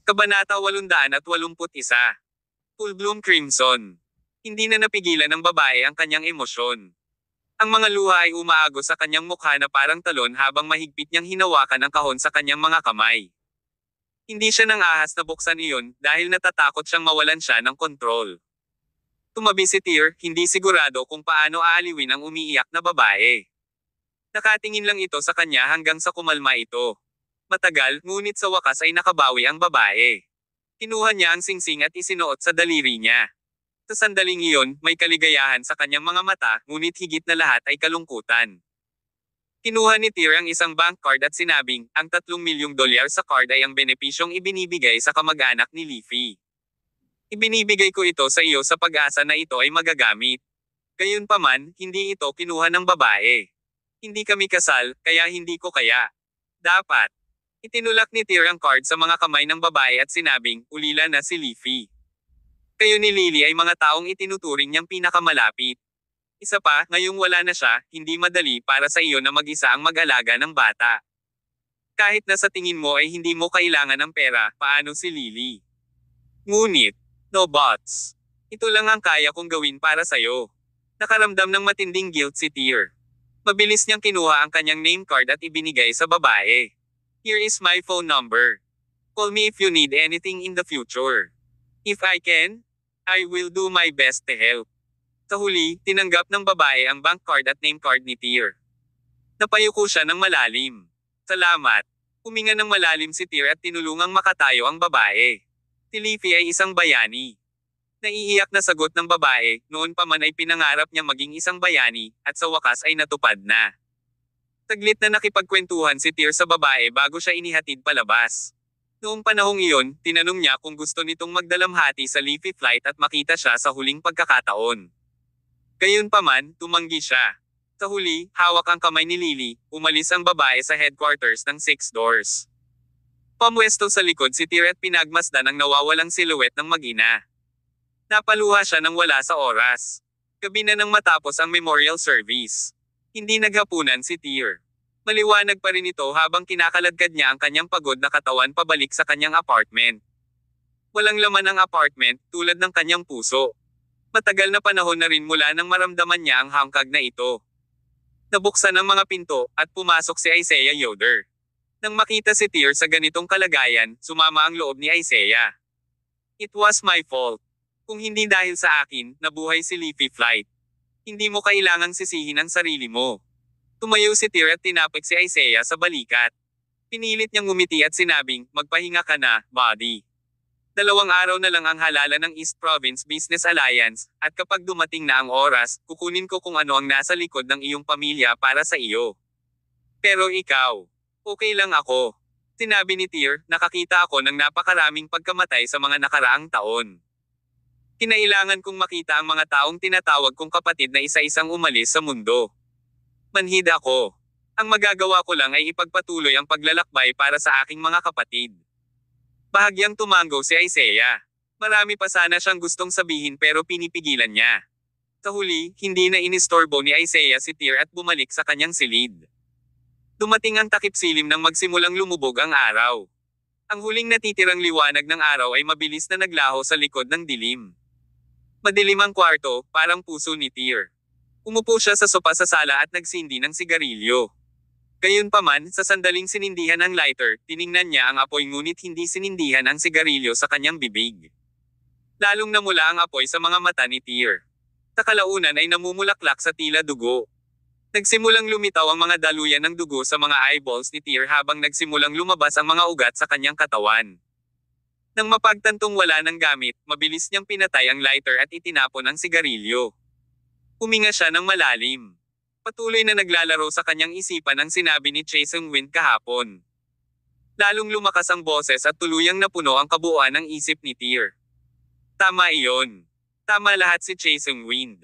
Kabanata 881. Full Bloom Crimson. Hindi na napigilan ng babae ang kanyang emosyon. Ang mga luha ay umaagos sa kanyang mukha na parang talon habang mahigpit niyang hinawakan ang kahon sa kanyang mga kamay. Hindi siya nang ahas na buksan iyon dahil natatakot siyang mawalan siya ng kontrol. Tumabi si Tyr, hindi sigurado kung paano aaliwin ang umiiyak na babae. Nakatingin lang ito sa kanya hanggang sa kumalma ito. Matagal, ngunit sa wakas ay nakabawi ang babae. Kinuha niya ang singsing at isinuot sa daliri niya. Sa sandaling iyon, may kaligayahan sa kanyang mga mata, ngunit higit na lahat ay kalungkutan. Kinuha ni Tyr ang isang bank card at sinabing, ang $3 milyong sa card ay ang benepisyong ibinibigay sa kamag-anak ni Leafy. Ibinibigay ko ito sa iyo sa pag-asa na ito ay magagamit. Gayunpaman, hindi ito kinuha ng babae. Hindi kami kasal, kaya hindi ko kaya. Dapat. Itinulak ni Tyr ang card sa mga kamay ng babae at sinabing, ulila na si Leafy. Kayo ni Lily ay mga taong itinuturing niyang pinakamalapit. Isa pa, ngayong wala na siya, hindi madali para sa iyo na mag-isa ang mag-alaga ng bata. Kahit na sa tingin mo ay hindi mo kailangan ng pera, paano si Lily? Ngunit, no buts. Ito lang ang kaya kong gawin para sa'yo. Nakaramdam ng matinding guilt si Tyr. Mabilis niyang kinuha ang kanyang name card at ibinigay sa babae. Here is my phone number. Call me if you need anything in the future. If I can, I will do my best to help. Sa huli, tinanggap ng babae ang bank card at name card ni Tyr. Napayuko siya ng malalim. Salamat. Huminga ng malalim si Tyr at tinulungang makatayo ang babae. Si Leafy ay isang bayani. Naiiyak na sagot ng babae, noon pa man ay pinangarap niya maging isang bayani, at sa wakas ay natupad na. Saglit na nakipagkwentuhan si Tyr sa babae bago siya inihatid palabas. Noong panahong iyon, tinanong niya kung gusto nitong magdalamhati sa Leafy Flight at makita siya sa huling pagkakataon. Gayunpaman, tumanggi siya. Sa huli, hawak ang kamay ni Lily, umalis ang babae sa headquarters ng Six Doors. Pamwesto sa likod si Tyr at pinagmasdan ang nawawalang silhouette ng mag-ina. Napaluha siya nang wala sa oras. Gabi na nang matapos ang memorial service. Hindi naghapunan si Tyr. Maliwanag pa rin ito habang kinakaladkad niya ang kanyang pagod na katawan pabalik sa kanyang apartment. Walang laman ang apartment, tulad ng kanyang puso. Matagal na panahon na rin mula nang maramdaman niya ang hangkag na ito. Nabuksan ang mga pinto, at pumasok si Isaiah Yoder. Nang makita si Tyr sa ganitong kalagayan, sumama ang loob ni Isaiah. It was my fault. Kung hindi dahil sa akin, nabuhay si Leafy Flight. Hindi mo kailangang sisihin ang sarili mo. Tumayo si Tyr at tinapik si Isaiah sa balikat. Pinilit niyang ngumiti at sinabing, magpahinga ka na, buddy. 2 araw na lang ang halala ng East Province Business Alliance, at kapag dumating na ang oras, kukunin ko kung ano ang nasa likod ng iyong pamilya para sa iyo. Pero ikaw, okay lang ako. Sinabi ni Tyr, nakakita ako ng napakaraming pagkamatay sa mga nakaraang taon. Kinailangan kong makita ang mga taong tinatawag kong kapatid na isa-isang umalis sa mundo. Manhid ako. Ang magagawa ko lang ay ipagpatuloy ang paglalakbay para sa aking mga kapatid. Bahagyang tumango si Isaiah. Marami pa sana siyang gustong sabihin pero pinipigilan niya. Sa huli, hindi na inistorbo ni Isaiah si Tyr at bumalik sa kanyang silid. Dumating ang takip-silim nang magsimulang lumubog ang araw. Ang huling natitirang liwanag ng araw ay mabilis na naglaho sa likod ng dilim. Madilim ang kwarto, parang puso ni Tyr. Umupo siya sa sopa sa sala at nagsindi ng sigarilyo. Gayunpaman, sa sandaling sinindihan ang lighter, tiningnan niya ang apoy ngunit hindi sinindihan ang sigarilyo sa kanyang bibig. Lalong namula ang apoy sa mga mata ni Tyr. Sa kalaunan ay namumulaklak sa tila dugo. Nagsimulang lumitaw ang mga daluyan ng dugo sa mga eyeballs ni Tyr habang nagsimulang lumabas ang mga ugat sa kanyang katawan. Nang mapagtantong wala ng gamit, mabilis niyang pinatay ang lighter at itinapon ang sigarilyo. Huminga siya ng malalim. Patuloy na naglalaro sa kanyang isipan ang sinabi ni Chae Seung-win kahapon. Lalong lumakas ang boses at tuluyang napuno ang kabuuan ng isip ni Tyr. Tama iyon. Tama lahat si Chae Seung-win.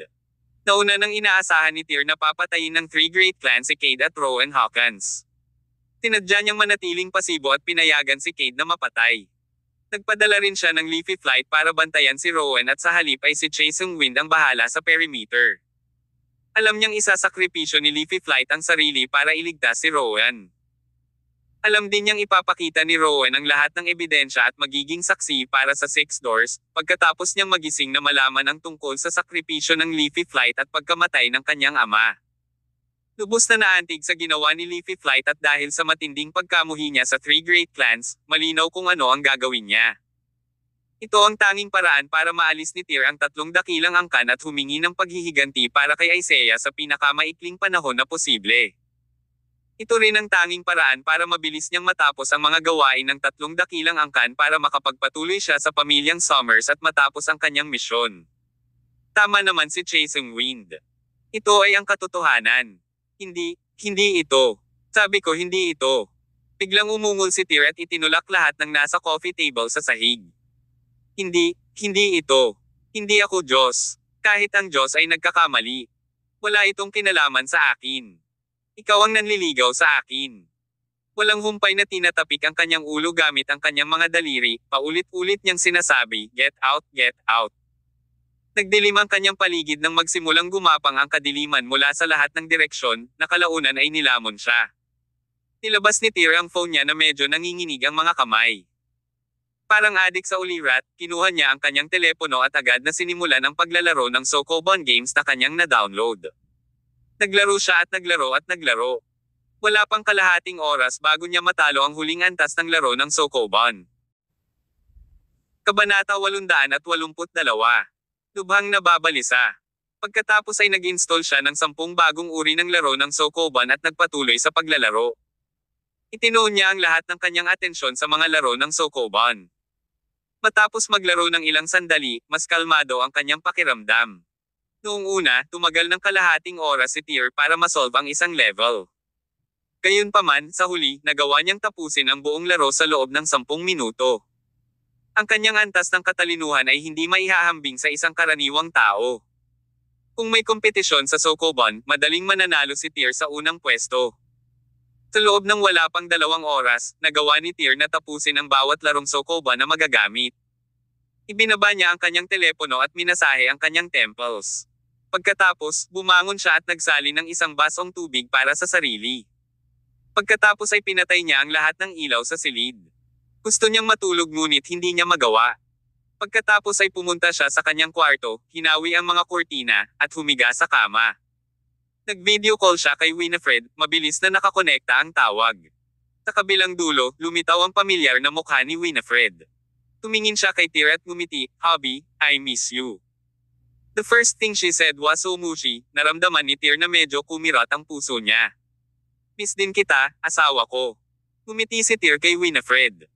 Nauna nang inaasahan ni Tyr na papatayin ng 3 great clans si Cade at Rowan Hawkins. Tinadya niyang manatiling pasibo at pinayagan si Cade na mapatay. Nagpadala rin siya ng Leafy Flight para bantayan si Rowan at sa halip ay si Chae Seung-win ang bahala sa perimeter. Alam niyang isasakripisyo ni Leafy Flight ang sarili para iligtas si Rowan. Alam din niyang ipapakita ni Rowan ang lahat ng ebidensya at magiging saksi para sa Six Doors, pagkatapos niyang magising na malaman ang tungkol sa sakripisyo ng Leafy Flight at pagkamatay ng kanyang ama. Lubos na naantig sa ginawa ni Leafy Flight at dahil sa matinding pagkamuhi niya sa Three Great Clans, malinaw kung ano ang gagawin niya. Ito ang tanging paraan para maalis ni Tyr ang 3 dakilang angkan at humingi ng paghihiganti para kay Isaiah sa pinakamaikling panahon na posible. Ito rin ang tanging paraan para mabilis niyang matapos ang mga gawain ng 3 dakilang angkan para makapagpatuloy siya sa pamilyang Summers at matapos ang kanyang misyon. Tama naman si Chasing Wind. Ito ay ang katotohanan. Hindi ito. Sabi ko hindi ito. Biglang umungol si Tyr at itinulak lahat ng nasa coffee table sa sahig. Hindi ito. Hindi ako Diyos. Kahit ang Diyos ay nagkakamali. Wala itong kinalaman sa akin. Ikaw ang nanliligaw sa akin. Walang humpay na tinatapik ang kanyang ulo gamit ang kanyang mga daliri, paulit-ulit niyang sinasabi, get out, get out. Nagdilim ang kanyang paligid nang magsimulang gumapang ang kadiliman mula sa lahat ng direksyon, na kalaunan ay nilamon siya. Nilabas ni Tyr ang phone niya na medyo nanginginig ang mga kamay. Parang adik sa ulirat, kinuha niya ang kanyang telepono at agad na sinimulan ang paglalaro ng Sokoban games na kanyang na-download. Naglaro siya at naglaro. Wala pang kalahating oras bago niya matalo ang huling antas ng laro ng Sokoban. Kabanata 882. Lubhang nababalisa. Pagkatapos ay nag-install siya ng 10 bagong uri ng laro ng Sokoban at nagpatuloy sa paglalaro. Itinuon niya ang lahat ng kanyang atensyon sa mga laro ng Sokoban. Matapos maglaro ng ilang sandali, mas kalmado ang kanyang pakiramdam. Noong una, tumagal ng kalahating oras si Tyr para masolve ang isang level. Gayunpaman, sa huli, nagawa niyang tapusin ang buong laro sa loob ng 10 minuto. Ang kanyang antas ng katalinuhan ay hindi maihahambing sa isang karaniwang tao. Kung may kompetisyon sa Sokoban, madaling mananalo si Tyr sa unang pwesto. Sa loob ng wala pang 2 oras, nagawa ni Tyr na tapusin ang bawat larong Sokoban na magagamit. Ibinaba niya ang kanyang telepono at minasahe ang kanyang temples. Pagkatapos, bumangon siya at nagsali ng isang basong tubig para sa sarili. Pagkatapos ay pinatay niya ang lahat ng ilaw sa silid. Gusto niyang matulog ngunit hindi niya magawa. Pagkatapos ay pumunta siya sa kanyang kwarto, hinawi ang mga kurtina, at humiga sa kama. Nag-video call siya kay Winifred, mabilis na nakakonekta ang tawag. Sa kabilang dulo, lumitaw ang pamilyar na mukha ni Winifred. Tumingin siya kay Tyr at ngumiti, "Hubby, I miss you." The first thing she said was "Umushi," naramdaman ni Tyr na medyo kumirat ang puso niya. "Miss din kita, asawa ko." Ngumiti si Tyr kay Winifred.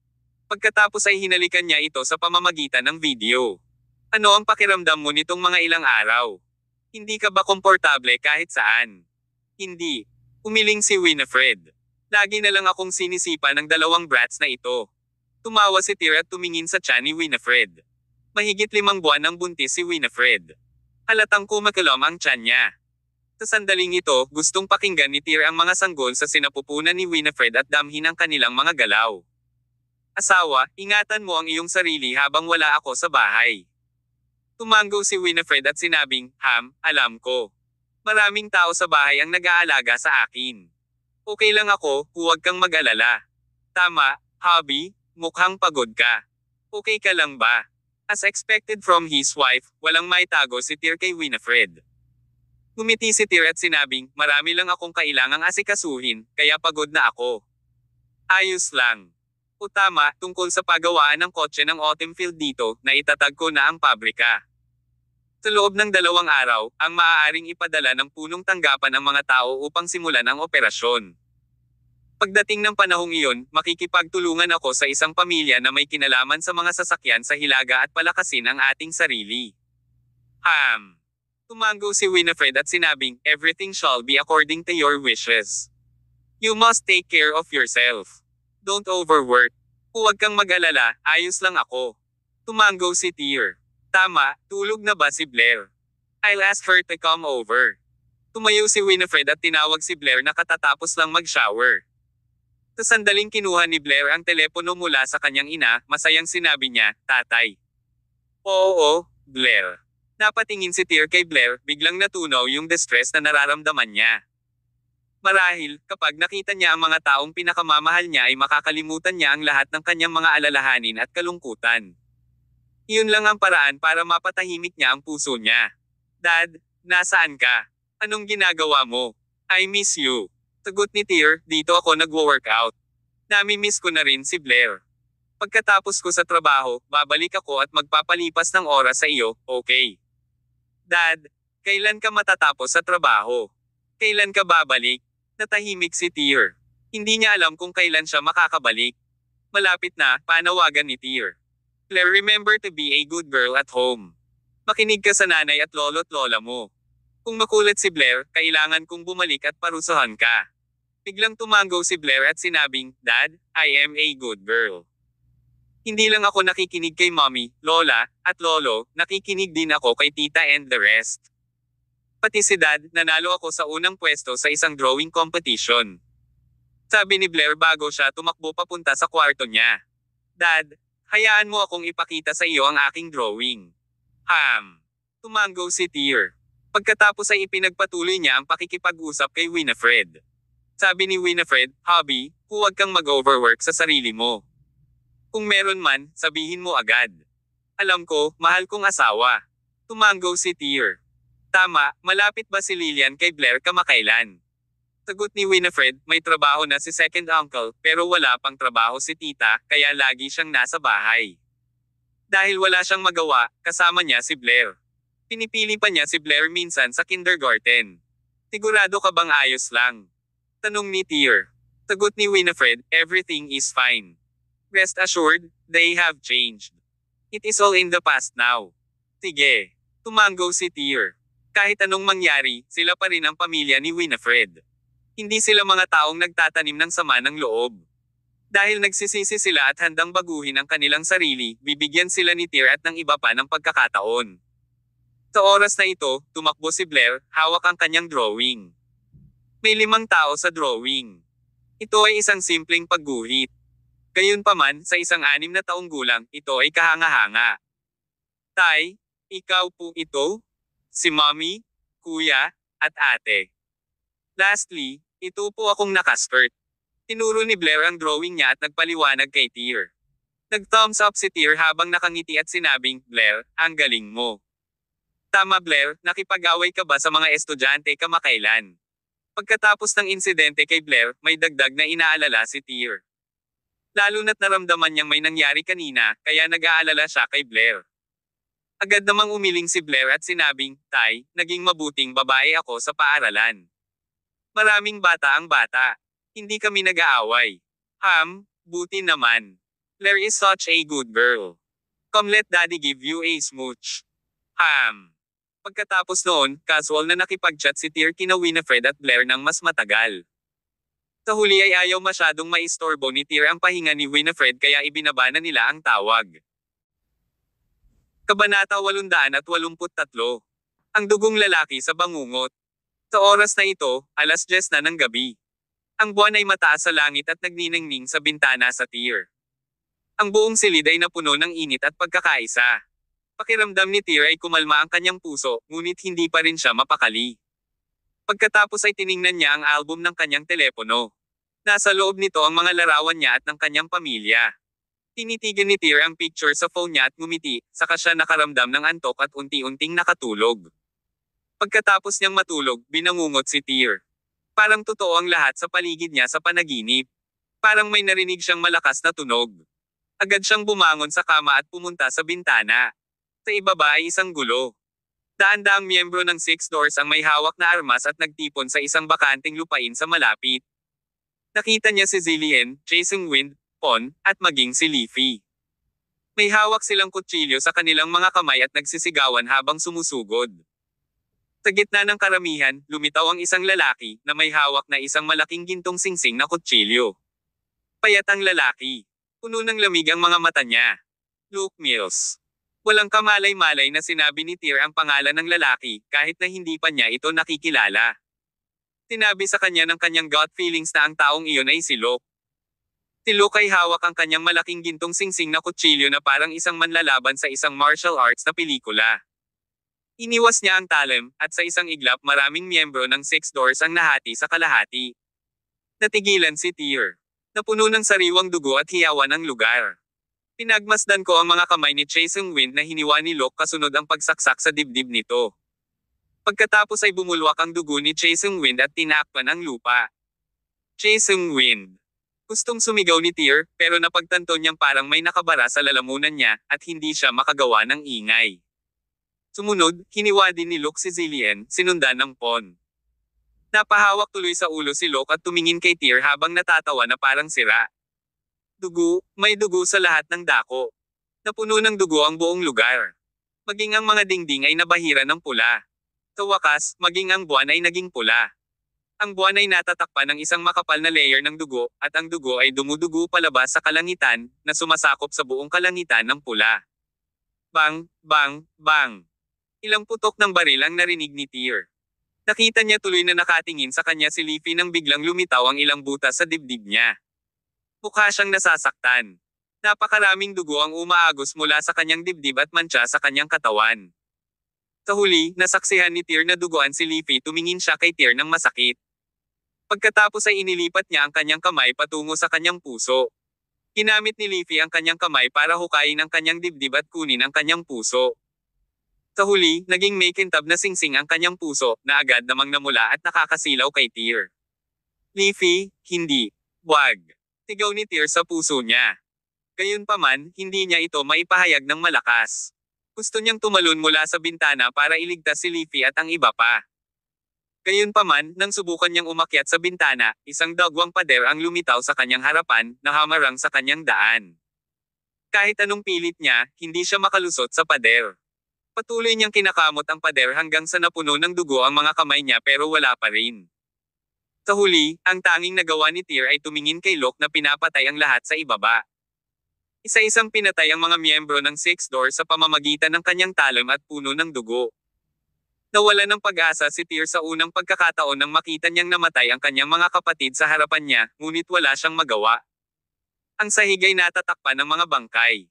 Pagkatapos ay hinalikan niya ito sa pamamagitan ng video. "Ano ang pakiramdam mo nitong mga ilang araw? Hindi ka ba komportable kahit saan?" "Hindi." Umiling si Winifred. "Lagi na lang akong sinisipa ng 2 brats na ito." Tumawa si Tyr at tumingin sa tiyan ni Winifred. Mahigit 5 buwan ang buntis si Winifred. Halatang kumakilam ang tiyan niya. Sa sandaling ito, gustong pakinggan ni Tyr ang mga sanggol sa sinapupunan ni Winifred at damhin ang kanilang mga galaw. "Asawa, ingatan mo ang iyong sarili habang wala ako sa bahay." Tumango si Winifred at sinabing, alam ko. Maraming tao sa bahay ang nag-aalaga sa akin. Okay lang ako, huwag kang mag-alala." "Tama, hubby, mukhang pagod ka. Okay ka lang ba?" As expected from his wife, walang maitago si Tyr kay Winifred. Ngumiti si Tyr at sinabing, "Marami lang akong kailangang asikasuhin, kaya pagod na ako." "Ayos lang. O tama, tungkol sa paggawaan ng kotse ng autumn field dito, na itatag ko na ang pabrika. Sa loob ng 2 araw, ang maaaring ipadala ng punong tanggapan ang mga tao upang simulan ang operasyon. Pagdating ng panahong iyon, makikipagtulungan ako sa isang pamilya na may kinalaman sa mga sasakyan sa Hilaga at palakasin ang ating sarili." Tumango si Winifred at sinabing, "Everything shall be according to your wishes. You must take care of yourself. Don't overwork. Huwag kang mag-alala, ayos lang ako." Tumango si Tyr. "Tama, tulog na ba si Blair? I'll ask her to come over." Tumayo si Winifred at tinawag si Blair na katatapos lang mag-shower. Sa sandaling kinuha ni Blair ang telepono mula sa kanyang ina, masayang sinabi niya, "Tatay." "Oo, Blair." Napatingin si Tyr kay Blair, biglang natunaw yung distress na nararamdaman niya. Marahil, kapag nakita niya ang mga taong pinakamamahal niya ay makakalimutan niya ang lahat ng kanyang mga alalahanin at kalungkutan. Iyon lang ang paraan para mapatahimik niya ang puso niya. Dad, nasaan ka? Anong ginagawa mo? I miss you. Sagot ni Tyr, dito ako nagwo-workout. Nami-miss ko na rin si Blair. Pagkatapos ko sa trabaho, babalik ako at magpapalipas ng oras sa iyo, okay? Dad, kailan ka matatapos sa trabaho? Kailan ka babalik? Natahimik si Tyr. Hindi niya alam kung kailan siya makakabalik. Malapit na, panawagan ni Tyr. Blair, remember to be a good girl at home. Makinig ka sa nanay at lolo't lola mo. Kung makulit si Blair, kailangan kong bumalik at parusahan ka. Biglang tumango si Blair at sinabing, Dad, I am a good girl. Hindi lang ako nakikinig kay mommy, lola, at lolo, nakikinig din ako kay tita and the rest. Pati si Dad, nanalo ako sa unang pwesto sa isang drawing competition. Sabi ni Blair bago siya tumakbo papunta sa kwarto niya. Dad, hayaan mo akong ipakita sa iyo ang aking drawing. Tumango si Tyr. Pagkatapos ay ipinagpatuloy niya ang pakikipag-usap kay Winifred. Sabi ni Winifred, Hobby, huwag kang mag-overwork sa sarili mo. Kung meron man, sabihin mo agad. Alam ko, mahal kong asawa. Tumango si Tyr. Tama, malapit ba si Lillian kay Blair kamakailan? Sagot ni Winifred, may trabaho na si second uncle, pero wala pang trabaho si tita, kaya lagi siyang nasa bahay. Dahil wala siyang magawa, kasama niya si Blair. Pinipili pa niya si Blair minsan sa kindergarten. Sigurado ka bang ayos lang? Tanong ni Tyr. Sagot ni Winifred, everything is fine. Rest assured, they have changed. It is all in the past now. Sige. Tumango si Tyr. Kahit anong mangyari, sila pa rin ang pamilya ni Winifred. Hindi sila mga taong nagtatanim ng sama ng loob. Dahil nagsisisi sila at handang baguhin ang kanilang sarili, bibigyan sila ni Tyr at ng iba pa ng pagkakataon. Sa oras na ito, tumakbo si Blair, hawak ang kanyang drawing. May 5 tao sa drawing. Ito ay isang simpleng pagguhit. Gayunpaman, sa isang 6 na taong gulang, ito ay kahanga-hanga. Tay, ikaw po ito? Si mommy, kuya, at ate. Lastly, ito po akong nakaskirt. Tinuro ni Blair ang drawing niya at nagpaliwanag kay Tyr. Nag-thumbs up si Tyr habang nakangiti at sinabing, Blair, ang galing mo. Tama Blair, nakipag-away ka ba sa mga estudyante kamakailan? Pagkatapos ng insidente kay Blair, may dagdag na inaalala si Tyr. Lalo na't naramdaman niyang may nangyari kanina, kaya nag-aalala siya kay Blair. Agad namang umiling si Blair at sinabing, Tay, naging mabuting babae ako sa paaralan. Maraming bata ang bata. Hindi kami nag-aaway. Buti naman. Blair is such a good girl. Come let daddy give you a smooch. Pagkatapos noon, casual na nakipag-chat si Tyr kina Winifred at Blair ng mas matagal. Sa huli ay ayaw masyadong maistorbo ni Tyr ang pahinga ni Winifred kaya ibinaba na nila ang tawag. Kabanata 883. Ang dugong lalaki sa bangungot. Sa oras na ito, 10:00 na ng gabi. Ang buwan ay mataas sa langit at nagniningning sa bintana sa Tyr. Ang buong silid ay napuno ng init at pagkakaisa. Pakiramdam ni Tyr ay kumalma ang kanyang puso, ngunit hindi pa rin siya mapakali. Pagkatapos ay tiningnan niya ang album ng kanyang telepono. Nasa loob nito ang mga larawan niya at ng kanyang pamilya. Tinitigan ni Tyr ang picture sa phone niya at ngumiti, saka siya nakaramdam ng antok at unti-unting nakatulog. Pagkatapos niyang matulog, binangungot si Tyr. Parang totoo ang lahat sa paligid niya sa panaginip. Parang may narinig siyang malakas na tunog. Agad siyang bumangon sa kama at pumunta sa bintana. Sa ibaba ay isang gulo. Daan-daang miyembro ng Six Doors ang may hawak na armas at nagtipon sa isang bakanting lupain sa malapit. Nakita niya si Zillian, Chasing Wind, Pon, at maging si Leafy. May hawak silang kutsilyo sa kanilang mga kamay at nagsisigawan habang sumusugod. Sa gitna ng karamihan, lumitaw ang isang lalaki na may hawak na isang malaking gintong singsing na kutsilyo. Payat ang lalaki. Puno ng lamig ang mga mata niya. Luke Mills. Walang kamalay-malay na sinabi ni Tyr ang pangalan ng lalaki kahit na hindi pa niya ito nakikilala. Sinabi sa kanya ng kanyang gut feelings na ang taong iyon ay si Luke. Si Luke ay hawak ang kanyang malaking gintong singsing na kutsilyo na parang isang manlalaban sa isang martial arts na pelikula. Iniwas niya ang talem, at sa isang iglap maraming miyembro ng Six Doors ang nahati sa kalahati. Natigilan si Tyr. Napuno ng sariwang dugo at hiyawan ang lugar. Pinagmasdan ko ang mga kamay ni Chae Seung-win na hiniwa ni Lok kasunod ang pagsaksak sa dibdib nito. Pagkatapos ay bumulwak ang dugo ni Chae Seung-win at tinakpan ang lupa. Chae Seung-win. Gustong sumigaw ni Tyr, pero napagtanto niyang parang may nakabara sa lalamunan niya, at hindi siya makagawa ng ingay. Sumunod, hiniwa din ni Lok si Zillian, sinundan ng Pon. Napahawak tuloy sa ulo si Lok at tumingin kay Tyr habang natatawa na parang sira. Dugo, may dugo sa lahat ng dako. Napuno ng dugo ang buong lugar. Maging ang mga dingding ay nabahira ng pula. Sa wakas, maging ang buwan ay naging pula. Ang buwan ay natatakpan ng isang makapal na layer ng dugo, at ang dugo ay dumudugo palabas sa kalangitan, na sumasakop sa buong kalangitan ng pula. Bang, bang, bang. Ilang putok ng baril ang narinig ni Tyr. Nakita niya tuloy na nakatingin sa kanya si Leafy nang biglang lumitaw ang ilang butas sa dibdib niya. Mukha siyang nasasaktan. Napakaraming dugo ang umaagos mula sa kanyang dibdib at mantsa sa kanyang katawan. Sa huli, nasaksihan ni Tyr na duguan si Leafy, tumingin siya kay Tyr ng masakit. Pagkatapos ay inilipat niya ang kanyang kamay patungo sa kanyang puso. Ginamit ni Leafy ang kanyang kamay para hukayin ang kanyang dibdib at kunin ang kanyang puso. Sa huli, naging may kintab na singsing ang kanyang puso, na agad namang namula at nakakasilaw kay Tyr. Leafy, hindi. Wag. Sigaw ni Tyr sa puso niya. Gayunpaman, hindi niya ito maipahayag ng malakas. Gusto niyang tumalon mula sa bintana para iligtas si Leafy at ang iba pa. Gayunpaman, nang subukan niyang umakyat sa bintana, isang dagwang pader ang lumitaw sa kanyang harapan, na hamarang sa kanyang daan. Kahit anong pilit niya, hindi siya makalusot sa pader. Patuloy niyang kinakamot ang pader hanggang sa napuno ng dugo ang mga kamay niya pero wala pa rin. Sa huli, ang tanging nagawa ni Tyr ay tumingin kay Lok na pinapatay ang lahat sa ibaba. Isa-isang pinatay ang mga miyembro ng Six Doors sa pamamagitan ng kanyang talon at puno ng dugo. Nawala ng pag-asa si Tyr sa unang pagkakataon nang makita niyang namatay ang kanyang mga kapatid sa harapan niya, ngunit wala siyang magawa. Ang sahig ay natatakpan ng mga bangkay.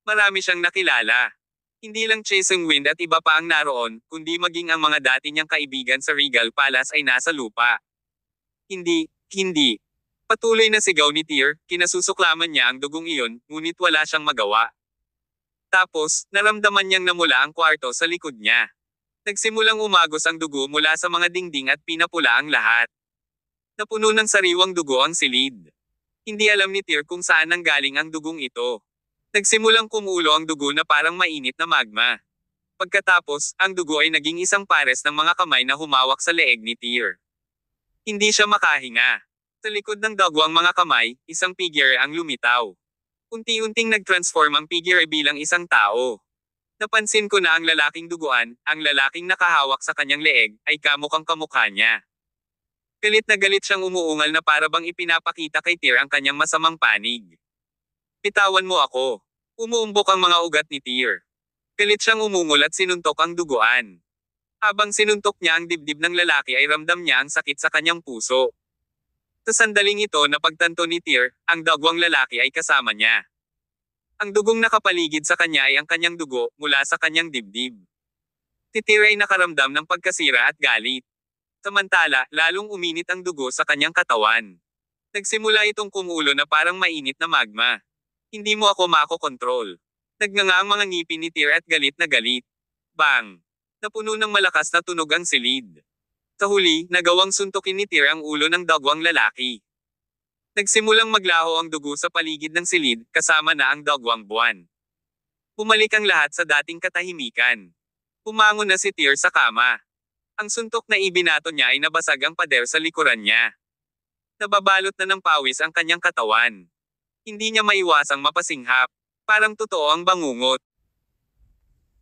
Marami siyang nakilala. Hindi lang Chae Seung-win at iba pa ang naroon, kundi maging ang mga dati niyang kaibigan sa Regal Palace ay nasa lupa. Hindi. Patuloy na sigaw ni Tyr, kinasusuklaman niya ang dugong iyon, ngunit wala siyang magawa. Tapos, naramdaman niyang namula ang kwarto sa likod niya. Nagsimulang umagos ang dugo mula sa mga dingding at pinapula ang lahat. Napuno ng sariwang dugo ang silid. Hindi alam ni Tyr kung saan nanggaling ang dugong ito. Nagsimulang kumulo ang dugo na parang mainit na magma. Pagkatapos, ang dugo ay naging isang pares ng mga kamay na humawak sa leeg ni Tyr. Hindi siya makahinga. Sa likod ng dagwang mga kamay, isang figure ang lumitaw. Unti-unting nag-transform ang figure bilang isang tao. Napansin ko na ang lalaking duguan, ang lalaking nakahawak sa kanyang leeg, ay kamukhang kamukha niya. Galit na galit siyang umuungal na para bang ipinapakita kay Tyr ang kanyang masamang panig. Bitawan mo ako. Umuumbok ang mga ugat ni Tyr. Galit siyang umungol at sinuntok ang duguan. Habang sinuntok niya ang dibdib ng lalaki ay ramdam niya ang sakit sa kanyang puso. Sa sandaling ito napagtanto ni Tyr, ang dagwang lalaki ay kasama niya. Ang dugong nakapaligid sa kanya ay ang kanyang dugo, mula sa kanyang dibdib. Si Tyr ay nakaramdam ng pagkasira at galit. Samantala, lalong uminit ang dugo sa kanyang katawan. Nagsimula itong kumulo na parang mainit na magma. Hindi mo ako makokontrol. Nagnganga ang mga ngipin ni Tyr at galit na galit. Bang! Napuno ng malakas na tunog ang silid. Sa huli, nagawang suntukin ni Tyr ang ulo ng dagwang lalaki. Nagsimulang maglaho ang dugo sa paligid ng silid, kasama na ang dagwang buwan. Bumalik ang lahat sa dating katahimikan. Pumangon na si Tyr sa kama. Ang suntok na ibinato niya ay nabasag ang pader sa likuran niya. Nababalot na ng pawis ang kanyang katawan. Hindi niya maiwasang mapasinghap. Parang totoo ang bangungot.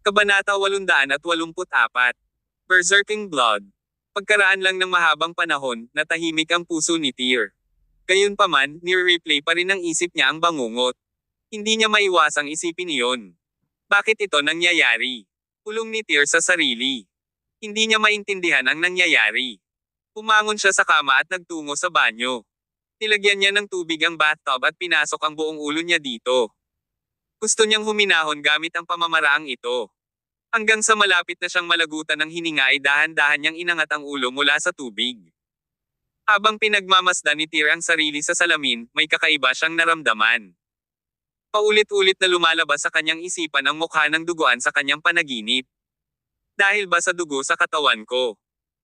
Kabanata 884. Berserking Blood. Pagkaraan lang ng mahabang panahon, natahimik ang puso ni Tyr. Gayunpaman, nire-replay pa rin ng isip niya ang bangungot. Hindi niya maiwasang isipin iyon. Bakit ito nangyayari? Pulong ni Tyr sa sarili. Hindi niya maintindihan ang nangyayari. Pumangon siya sa kama at nagtungo sa banyo. Nilagyan niya ng tubig ang bathtub at pinasok ang buong ulo niya dito. Gusto niyang huminahon gamit ang pamamaraang ito. Hanggang sa malapit na siyang malagutan ng hininga ay dahan-dahan niyang inangat ang ulo mula sa tubig. Habang pinagmamasdan ni Tyr ang sarili sa salamin, may kakaiba siyang naramdaman. Paulit-ulit na lumalabas sa kanyang isipan ang mukha ng duguan sa kanyang panaginip. Dahil ba sa dugo sa katawan ko?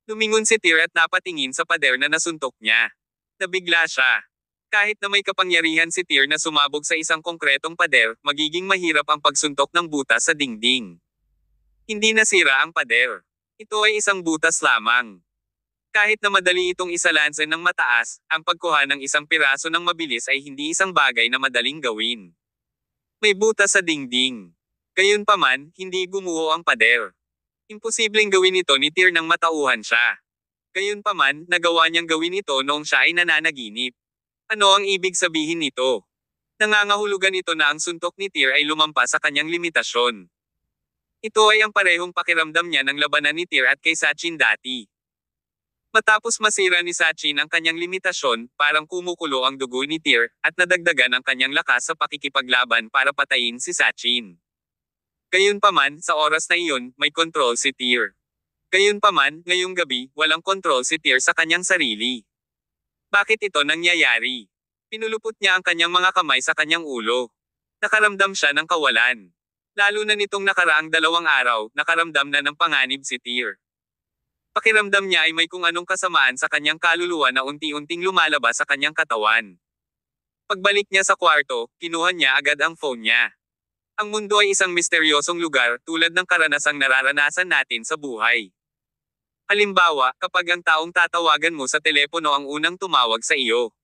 Lumingon si Tyr at napatingin sa pader na nasuntok niya. Nabigla siya. Kahit na may kapangyarihan si Tyr na sumabog sa isang konkretong pader, magiging mahirap ang pagsuntok ng butas sa dingding. Hindi nasira ang pader. Ito ay isang butas lamang. Kahit na madali itong isalansan ng mataas, ang pagkuha ng isang piraso ng mabilis ay hindi isang bagay na madaling gawin. May butas sa dingding. Gayunpaman, hindi gumuho ang pader. Imposibleng gawin ito ni Tyr nang matauhan siya. Gayunpaman, nagawa niyang gawin ito noong siya ay nananaginip. Ano ang ibig sabihin nito? Nangangahulugan ito na ang suntok ni Tyr ay lumampas sa kanyang limitasyon. Ito ay ang parehong pakiramdam niya ng labanan ni Tyr at kay Sachin dati. Matapos masira ni Sachin ang kanyang limitasyon, parang kumukulo ang dugo ni Tyr, at nadagdagan ang kanyang lakas sa pakikipaglaban para patayin si Sachin. Gayunpaman, sa oras na iyon, may kontrol si Tyr. Gayunpaman, ngayong gabi, walang kontrol si Tyr sa kanyang sarili. Bakit ito nangyayari? Pinulupot niya ang kanyang mga kamay sa kanyang ulo. Nakaramdam siya ng kawalan. Lalo na nitong nakaraang 2 araw, nakaramdam na ng panganib si Tyr. Pakiramdam niya ay may kung anong kasamaan sa kanyang kaluluwa na unti-unting lumalabas sa kanyang katawan. Pagbalik niya sa kwarto, kinuha niya agad ang phone niya. Ang mundo ay isang misteryosong lugar, tulad ng karanasang nararanasan natin sa buhay. Halimbawa, kapag ang taong tatawagan mo sa telepono ang unang tumawag sa iyo.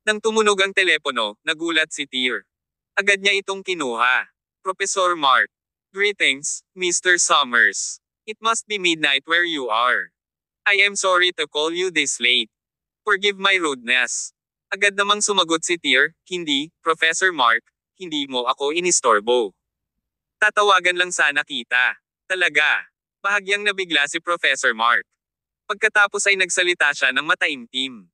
Nang tumunog ang telepono, nagulat si Tyr. Agad niya itong kinuha. Professor Mark. Greetings, Mr. Summers. It must be midnight where you are. I am sorry to call you this late. Forgive my rudeness. Agad namang sumagot si Tyr, hindi, Professor Mark, hindi mo ako inistorbo. Tatawagan lang sana kita. Talaga. Bahagyang nabigla si Professor Mark. Pagkatapos ay nagsalita siya ng mataimtim.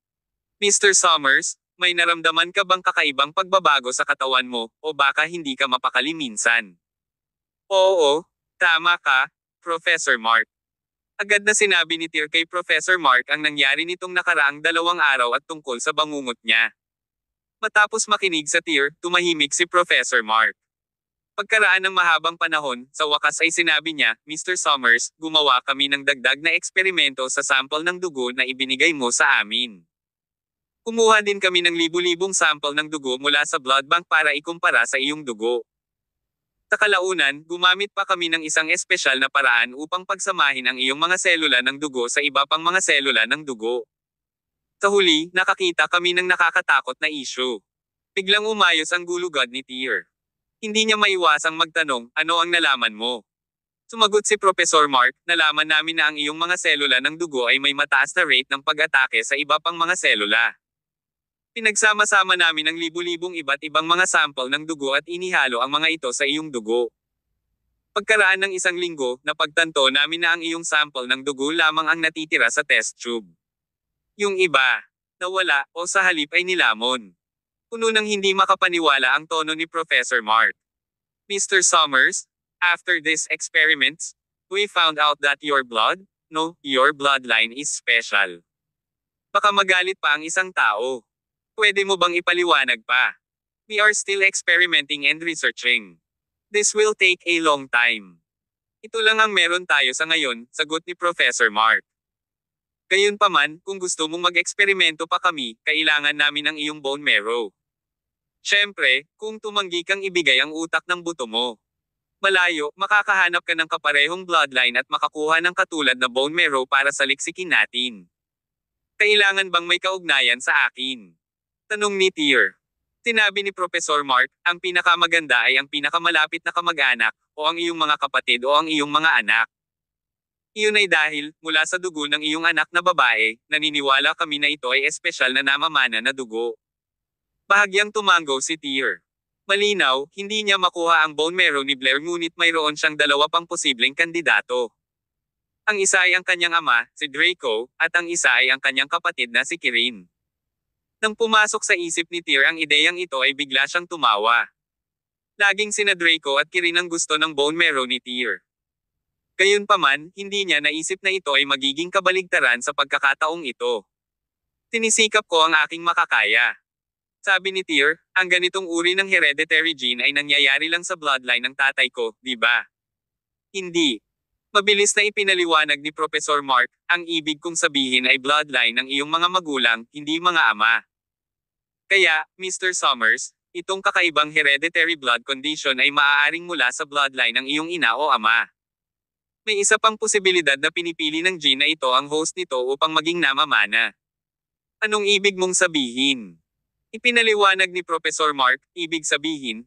Mr. Summers, may naramdaman ka bang kakaibang pagbabago sa katawan mo, o baka hindi ka mapakali minsan? Oo, tama ka, Professor Mark. Agad na sinabi ni Tyr kay Professor Mark ang nangyari nitong nakaraang 2 araw at tungkol sa bangungot niya. Matapos makinig sa Tyr, tumahimik si Professor Mark. Pagkaraan ng mahabang panahon, sa wakas ay sinabi niya, Mr. Summers, gumawa kami ng dagdag na eksperimento sa sample ng dugo na ibinigay mo sa amin. Kumuha din kami ng libu-libong sample ng dugo mula sa blood bank para ikumpara sa iyong dugo. Sa kalaunan, gumamit pa kami ng isang espesyal na paraan upang pagsamahin ang iyong mga selula ng dugo sa iba pang mga selula ng dugo. Sa huli, nakakita kami ng nakakatakot na issue. Biglang umayos ang gulugad ni Tyr. Hindi niya maiwasang magtanong, ano ang nalaman mo? Sumagot si Professor Mark, nalaman namin na ang iyong mga selula ng dugo ay may mataas na rate ng pag-atake sa iba pang mga selula. Pinagsama-sama namin ang libu-libong iba't ibang mga sample ng dugo at inihalo ang mga ito sa iyong dugo. Pagkaraan ng 1 linggo, napagtanto namin na ang iyong sample ng dugo lamang ang natitira sa test tube. Yung iba, nawala, o sa halip ay nilamon. Puno ng hindi makapaniwala ang tono ni Professor Mark. Mr. Summers, after these experiments, we found out that your bloodline is special. Baka magalit pa ang isang tao. Pwede mo bang ipaliwanag pa? We are still experimenting and researching. This will take a long time. Ito lang ang meron tayo sa ngayon, sagot ni Professor Mark. Gayunpaman, kung gusto mong mag-eksperimento pa kami, kailangan namin ang iyong bone marrow. Siyempre, kung tumanggi kang ibigay ang utak ng buto mo. Malayo, makakahanap ka ng kaparehong bloodline at makakuha ng katulad na bone marrow para saliksikin natin. Kailangan bang may kaugnayan sa akin? Tanong ni Tyr. Sinabi ni Professor Mark, ang pinakamaganda ay ang pinakamalapit na kamag-anak, o ang iyong mga kapatid o ang iyong mga anak. Iyon ay dahil, mula sa dugo ng iyong anak na babae, naniniwala kami na ito ay espesyal na namamana na dugo. Bahagyang tumango si Tyr. Malinaw, hindi niya makuha ang bone marrow ni Blair ngunit mayroon siyang 2 pang posibleng kandidato. Ang isa ay ang kanyang ama, si Draco, at ang isa ay ang kanyang kapatid na si Kirin. Nang pumasok sa isip ni Tyr ang ideyang ito ay bigla siyang tumawa. Laging sina Draco at Kirin ang gusto ng bone marrow ni Tyr. Gayunpaman, hindi niya naisip na ito ay magiging kabaligtaran sa pagkakataong ito. Tinisikap ko ang aking makakaya. Sabi ni Tyr, ang ganitong uri ng hereditary gene ay nangyayari lang sa bloodline ng tatay ko, di ba? Hindi. Mabilis na ipinaliwanag ni Professor Mark, ang ibig kong sabihin ay bloodline ng iyong mga magulang, hindi mga ama. Kaya, Mr. Summers, itong kakaibang hereditary blood condition ay maaaring mula sa bloodline ng iyong ina o ama. May isa pang posibilidad na pinipili ng gene na ito ang host nito upang maging namamana. Anong ibig mong sabihin? Ipinaliwanag ni Professor Mark, ibig sabihin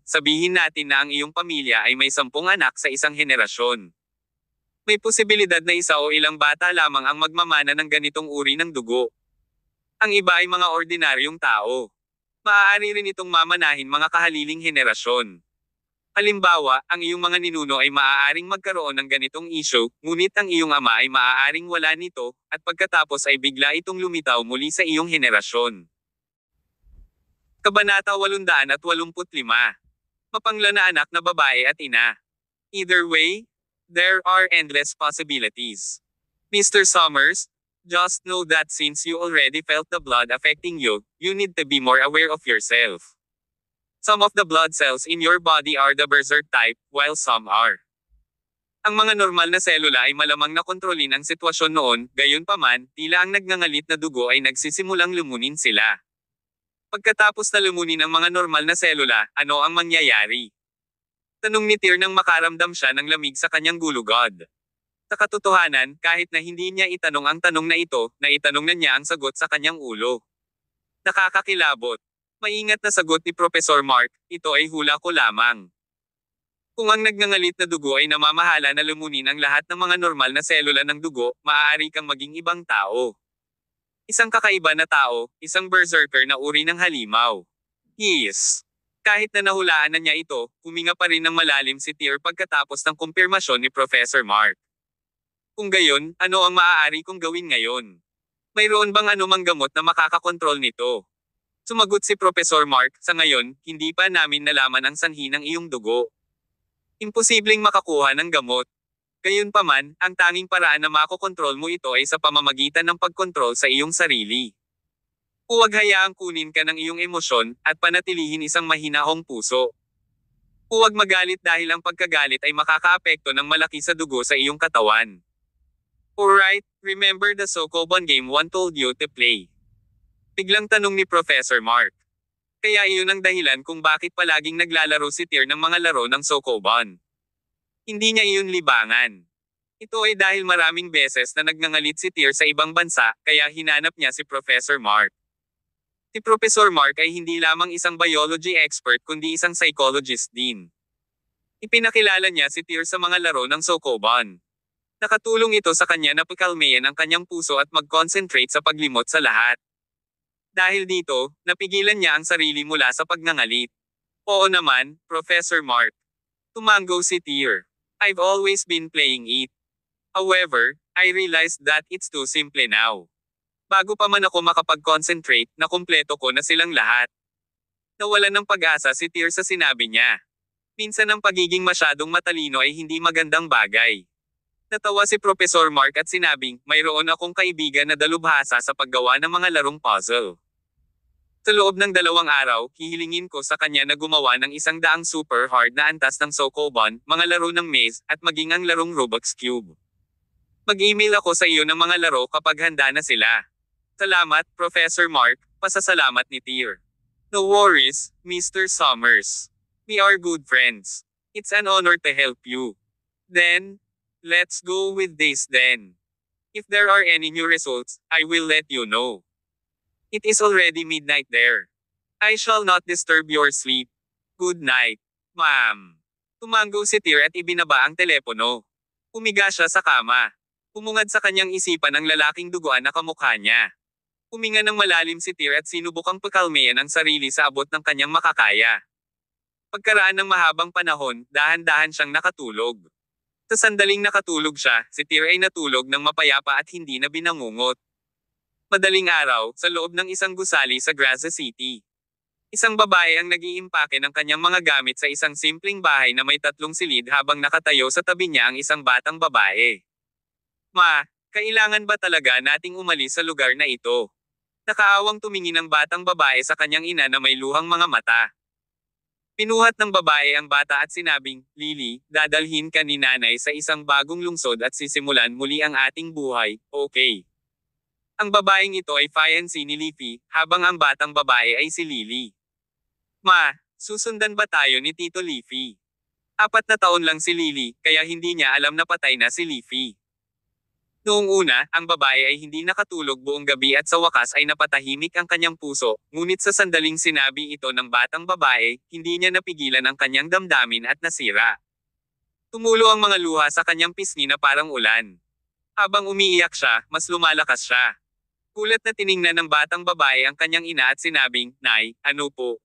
natin na ang iyong pamilya ay may 10 anak sa isang henerasyon. May posibilidad na isa o ilang bata lamang ang magmamana ng ganitong uri ng dugo. Ang iba ay mga ordinaryong tao. Maaari rin itong mamanahin mga kahaliling henerasyon. Halimbawa, ang iyong mga ninuno ay maaaring magkaroon ng ganitong issue, ngunit ang iyong ama ay maaaring wala nito, at pagkatapos ay bigla itong lumitaw muli sa iyong henerasyon. Kabanata 885. Mapangla na anak na babae at ina. Either way, there are endless possibilities. Mr. Summers, just know that since you already felt the blood affecting you, you need to be more aware of yourself. Some of the blood cells in your body are the berserk type, while some are. Ang mga normal na selula ay malamang na kontrolin ang sitwasyon noon, gayunpaman, tila ang nagngangalit na dugo ay nagsisimulang lumunin sila. Pagkatapos na lumunin ang mga normal na selula, ano ang mangyayari? Tanong ni Tyr nang makaramdam siya ng lamig sa kanyang gulugod. Sa katotohanan, kahit na hindi niya itanong ang tanong na ito, naitanong na niya ang sagot sa kanyang ulo. Nakakakilabot. Maingat na sagot ni Professor Mark, ito ay hula ko lamang. Kung ang nagngangalit na dugo ay namamahala na lumunin ang lahat ng mga normal na selula ng dugo, maaari kang maging ibang tao. Isang kakaiba na tao, isang berserker na uri ng halimaw. Yes. Kahit na nahulaan na niya ito, huminga pa rin ng malalim si Tyr pagkatapos ng kumpirmasyon ni Professor Mark. Kung gayon, ano ang maaari kong gawin ngayon? Mayroon bang anumang gamot na makakakontrol nito? Sumagot si Professor Mark, sa ngayon, hindi pa namin nalaman ang sanhi ng iyong dugo. Imposibleng makakuha ng gamot. Gayunpaman, ang tanging paraan na makokontrol mo ito ay sa pamamagitan ng pagkontrol sa iyong sarili. Huwag hayaang kunin ka ng iyong emosyon, at panatilihin isang mahinahong puso. Huwag magalit dahil ang pagkagalit ay makakaapekto ng malaki sa dugo sa iyong katawan. Alright, remember the Sokoban game one told you to play? Biglang tanong ni Professor Mark. Kaya iyon ang dahilan kung bakit palaging naglalaro si Tyr ng mga laro ng Sokoban. Hindi niya iyon libangan. Ito ay dahil maraming beses na nagngangalit si Tyr sa ibang bansa, kaya hinanap niya si Professor Mark. Si Professor Mark ay hindi lamang isang biology expert kundi isang psychologist din. Ipinakilala niya si Tyr sa mga laro ng Sokoban. Nakatulong ito sa kanya na pakalmayan ang kanyang puso at mag-concentrate sa paglimot sa lahat. Dahil dito, napigilan niya ang sarili mula sa pagngangalit. Oo naman, Professor Mark. Tumango si Tyr. I've always been playing it. However, I realized that it's too simple now. Bago pa man ako makapag-concentrate, nakumpleto ko na silang lahat. Nawalan ng pag-asa si Tyr sa sinabi niya. Minsan ang pagiging masyadong matalino ay hindi magandang bagay. Natawa si Professor Mark at sinabing, mayroon akong kaibigan na dalubhasa sa paggawa ng mga larong puzzle. Sa loob ng 2 araw, hihilingin ko sa kanya na gumawa ng 100 super hard na antas ng Sokoban, mga laro ng maze, at maging ang larong Rubik's Cube. Mag-email ako sa iyo ng mga laro kapag handa na sila. Salamat, Professor Mark, pasasalamat ni Tyr. No worries, Mr. Summers. We are good friends. It's an honor to help you. Then, let's go with this then. If there are any new results, I will let you know. It is already midnight there. I shall not disturb your sleep. Good night, ma'am. Tumango si Tyr at ibinaba ang telepono. Umiga siya sa kama. Umungad sa kanyang isipan ang lalaking duguan na kamukha niya. Huminga ng malalim si Tyr at sinubukang pakalmayan ang sarili sa abot ng kanyang makakaya. Pagkaraan ng mahabang panahon, dahan-dahan siyang nakatulog. Sa sandaling nakatulog siya, si Tyr ay natulog ng mapayapa at hindi na binangungot. Madaling araw, sa loob ng isang gusali sa Graza City. Isang babae ang nag-iimpake ng kanyang mga gamit sa isang simpleng bahay na may 3 silid habang nakatayo sa tabi niya ang isang batang babae. Ma, kailangan ba talaga nating umalis sa lugar na ito? Nakaawang tumingin ang batang babae sa kanyang ina na may luhang mga mata. Pinuhat ng babae ang bata at sinabing, Lily, dadalhin ka ni nanay sa isang bagong lungsod at sisimulan muli ang ating buhay, okay? Ang babaeng ito ay fiancé ni Leafy, habang ang batang babae ay si Lily. Ma, susundan ba tayo ni Tito Leafy? 4 na taon lang si Lily, kaya hindi niya alam na patay na si Leafy. Noong una, ang babae ay hindi nakatulog buong gabi at sa wakas ay napatahimik ang kanyang puso, ngunit sa sandaling sinabi ito ng batang babae, hindi niya napigilan ang kanyang damdamin at nasira. Tumulo ang mga luha sa kanyang pisngi na parang ulan. Habang umiiyak siya, mas lumalakas siya. Kulat na tiningnan ng batang babae ang kanyang ina at sinabing, Nay, ano po?